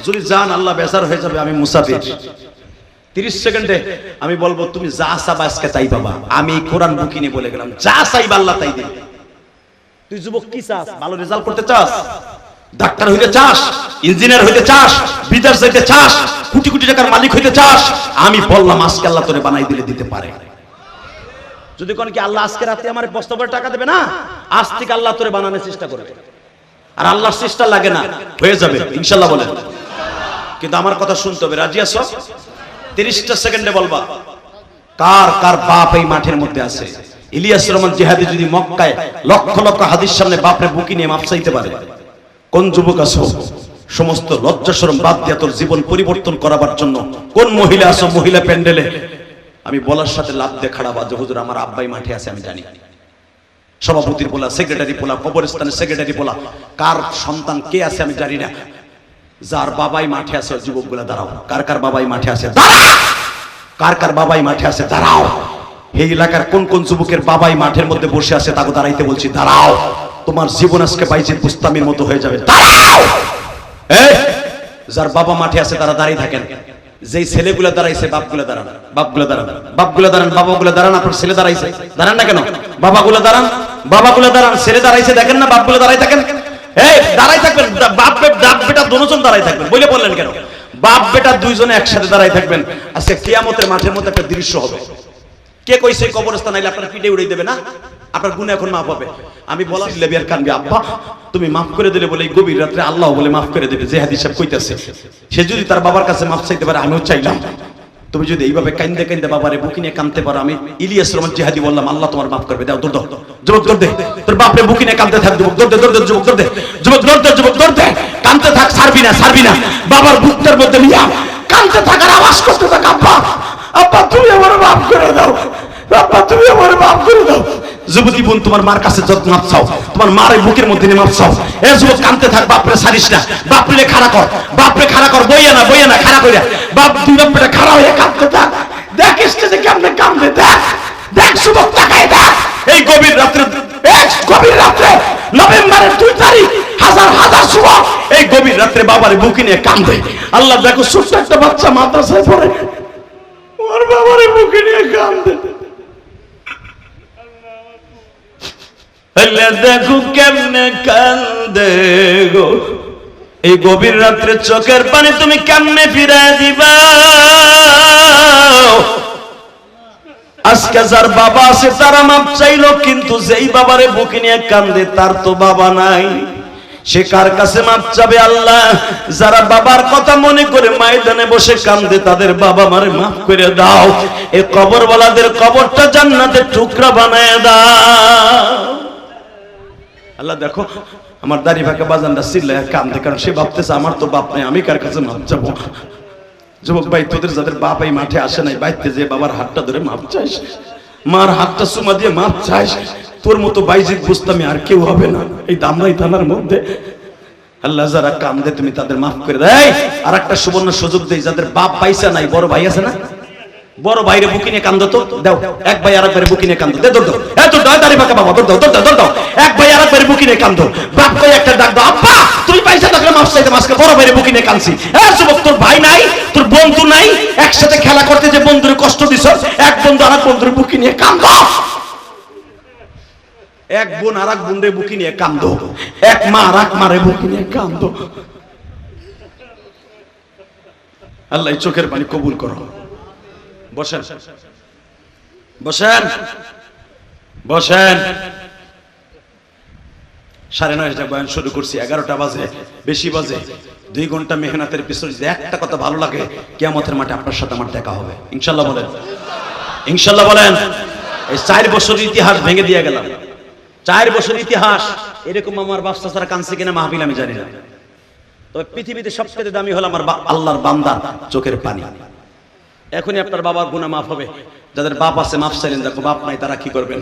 যদি যান আল্লাহ বেজার হয়ে যাবে, আমি মুসাফির। 30 সেকেন্ডে আমি বলবো তুমি যা চাবা আজকে তাই পাবা। আমি কোরআন বুকি নিয়ে বলে গেলাম, যা চাইবা আল্লাহ তাই দিবে। তুই যুবক কি চাস? ভালো রেজাল্ট করতে চাস? ডাক্তার হইতে চাস? ইঞ্জিনিয়ার হইতে চাস? বিদেশ যাইতে চাস? কোটি কোটি টাকার মালিক হইতে চাস? আমি বললাম আজকে আল্লাহ তোরে বানাই দিলে দিতে পারে। যদি কোন কি আল্লাহ আজকে রাতে আমার বস্তা করে টাকা দেবে না, আজ থেকে আল্লাহ তোরে বানানোর চেষ্টা করবে। আর আল্লাহর চেষ্টা লাগে না, হয়ে যাবে ইনশাআল্লাহ বলেন। কিন্তু আমার কথা শুনতে হবে, রাজি আছো? 30টা সেকেন্ডে বলবা কার কার বাপ এই মাঠের মধ্যে আছে। ইলিয়াস রহমান জিহাদি যদি মক্কায় লক্ষ লক্ষ হাদিস সামনে বাপরে বুকি নিয়ে মাপ চাইতে পারে, কোন যুবক আছো সমস্ত লজ্জা শরম বাদ দিয়ে তোর জীবন পরিবর্তন করাবার জন্য? কোন মহিলা আছো মহিলা প্যান্ডেলে আমি বলার সাথে লাভ দিয়ে খাড়া বাজে, হুজুর আমার আব্বাই মাঠে আছে আমি জানি। সভাপতির বলা, সেক্রেটারি বলা, কবরস্থানের সেক্রেটারি বলা, কার সন্তান কে আছে আমি জানি না। যার বাবাই মাঠে আছে যুবকগুলা দাঁড়াও। কার কার বাবাই মাঠে আছে দাঁড়াও, কার কার বাবাই মাঠে আছে দাঁড়াও। এই এলাকার কোন কোন যুবকের বাবাই মাঠের মধ্যে বসে আছে তাকে দাঁড়াইতে বলছি, দাঁড়াও। তোমার জীবন আজকে বাইজিদ বুস্তামির মতো হয়ে যাবে, দাঁড়াও। এই যার বাবা মাঠে আছে তারা দাঁড়িয়ে থাকেন। যেই ছেলেগুলা দাঁড়াইছে বাপগুলা দাঁড়ান, বাপগুলা দাঁড়ান, বাপগুলা দাঁড়ান, বাবাগুলা দাঁড়ান। আপনার ছেলে দাঁড়াইছে, দাঁড়ান না কেন? বাবাগুলা দাঁড়ান, বাবাগুলা দাঁড়ান। ছেলে দাঁড়াইছে দেখেন না, বাপগুলা দাঁড়াই থাকেন। এই দাঁড়াই থাকবেন, বাপ বেটা দুজন দাঁড়াই থাকবেন। বলে বললেন কেন? বাপ বেটা দুইজনে একসাথে দাঁড়াই থাকবেন। আজকে কিয়ামতের মাঠের মধ্যে একটা দৃশ্য হবে। কে কইছে কবরস্থান আইলে আপনারা পিঠে উড়াই দেবে না? আপনার গুনাহ এখন মাফ হবে। আমি বলা লেবিয়ার কানবে, আব্বা তুমি মাফ করে দিলে বলে এই গভীর রাত্রে আল্লাহ বলে মাফ করে দেবে, যে হাদিস সাহেব কইতাছে। সে যদি তার বাবার কাছে মাফ চাইতে পারে, আমিও চাইলাম। তুমি যদি এইভাবে কান্দে কান্দে বাবারে বুকি নিয়ে কাঁদতে পারো, আমি ইলিয়াস রহমান জিহাদি বললাম, আল্লাহ তোমার মাফ করবে। দাও দৌড় দাও, যুবক দৌড় দে, তোর বাপরে বুকি নিয়ে কাঁদতে থাক, যুবক দৌড় দে, দৌড় দে, যুবক দৌড় দে, যুবক দৌড় দে, যুবক দৌড় দে, কাঁদতে থাক, ছাড়বি না, ছাড়বি না। বাবার বুকটার মধ্যে নিয়া কাঁদতে থাক আর আওয়াজ করতে থাক, আব্বা আব্বা তুমি আমার মাফ করে দাও, আব্বা তুমি আমার মাফ করে দাও। যুবতী বোন, তোমার মার কাছে যত মাপ চাও, তোমার মার এই বুকের মধ্যে মাপ চাও। এ যুবক কাঁদতে থাক, বাপরে ছাড়িস না, বাপরে খাড়া কর, বাপরে খাড়া কর, বইয়া না খাড়া কইরা বাপ দুই বাপরে খাড়া হয়ে কাঁদতে থাক। দেখ স্টেজে কেমনে কাঁদবে, দেখ দেখ যুবক তাকায় দেখ। এই গভীর রাত্রে, গভীর রাত্রে নভেম্বরের 2 তারিখ হাজার হাজার যুবক এই গভীর রাত্রে বাবারে বুকে নিয়ে কাঁদবে। আল্লাহ দেখো, ছোট্ট একটা বাচ্চা মাদ্রাসায় পড়ে, ওর বাবারে বুকে নিয়ে কাঁদবে। দেখো কেমনে কান্দে গো, এই গভীর রাত্রে চোখের পানি তুমি কেমনে ফিরায় দিবা? আজকে যার বাবা আছে তারা মাপ চাইলো, কিন্তু যেই বাবারে বুকে নিয়ে কান্দে তার তো বাবা নাই, সে কার কাছে মাপ চাবে? আল্লাহ, যারা বাবার কথা মনে করে ময়দানে বসে কান্দে তাদের বাবা মারে মাফ করে দাও। এই কবরওয়ালাদের কবরটা জান্নাতের টুকরা বানায় দাও। আল্লাহ দেখো, আমার দাড়ি ফাঁকা বাজানটা চিল্লায় কান্দে, কারণ সে ভাবতেছে আমার তো বাপ নাই, আমি কার কাছে মাপ চাবো? যুবক ভাই, তোদের যাদের বাপ এই মাঠে আসে নাই, বাইতে যে বাবার হাতটা ধরে মাপ চাইস, মার হাতটা চুমা দিয়ে মাপ চাইস, তোর মতো বাইজিদ বুঝতামি আর কেউ হবে না এই দামরাই থানার মধ্যে। আল্লাহ, যারা কান্দে তুমি তাদের মাফ করে দেয়। আর একটা সুবর্ণ সুযোগ দেই, যাদের বাপ পয়সা নাই, বড় ভাই আছে না, বড় ভাইরে বুকি নিয়ে কান্দো তো, দাও। এক ভাই আর এক ভাইরে বুকি নিয়ে কান্দো, দে দৌড় দাও, এ দৌড় দাও, দাড়ি পাকা বাবা, দৌড় দাও, দৌড় দাও, দৌড় দাও। এক ভাই আর এক ভাইরে বুকি নিয়ে কান্দো, বাপ কই একটা ডাক দাও, আব্বা তুই পয়সা থাকলে মাফ চাইতে, আজকে বড় ভাইরে বুকি নিয়ে কাঁদছি। এ যুবক, তোর ভাই নাই, তোর বন্ধু নাই, একসাথে খেলা করতে যে বন্ধুরে কষ্ট দিছ, এক বন্ধু আর এক বন্ধুরে বুকি নিয়ে কান্দো, এক বোন আর এক বোনরে বুকি নিয়ে কান্দো, এক মা আর এক মারে বুকি নিয়ে কান্দো। আল্লাহ চোখের পানি কবুল করো। বসেন বসেন বসেন। 9:30 বয়ান শুরু করছি, 11টা বাজে, বেশি বাজে। 2 ঘন্টা মেহনতের পিছনে যদি একটা কথা ভালো লাগে, কিয়ামতের মাঠে আপনার সাথে আমার দেখা হবে ইনশাল্লাহ। বলেন ইনশাল্লাহ, বলেন। এই 4 বছরের ইতিহাস ভেঙে দিয়ে গেলাম, 4 বছর ইতিহাস। এরকম আমার বাচ্চা ছাড়া কাঁদছে কিনা মাহফিল আমি জানি না, তবে পৃথিবীতে সবচেয়ে দামি হলো আমার আল্লাহর বান্দা চোখের পানি। এখনই আপনার বাবার গুনাহ মাফ হবে। যাদের বাপ আছে মাফ চাইলেন, দেখো বাপ নাই তারা কি করবেন?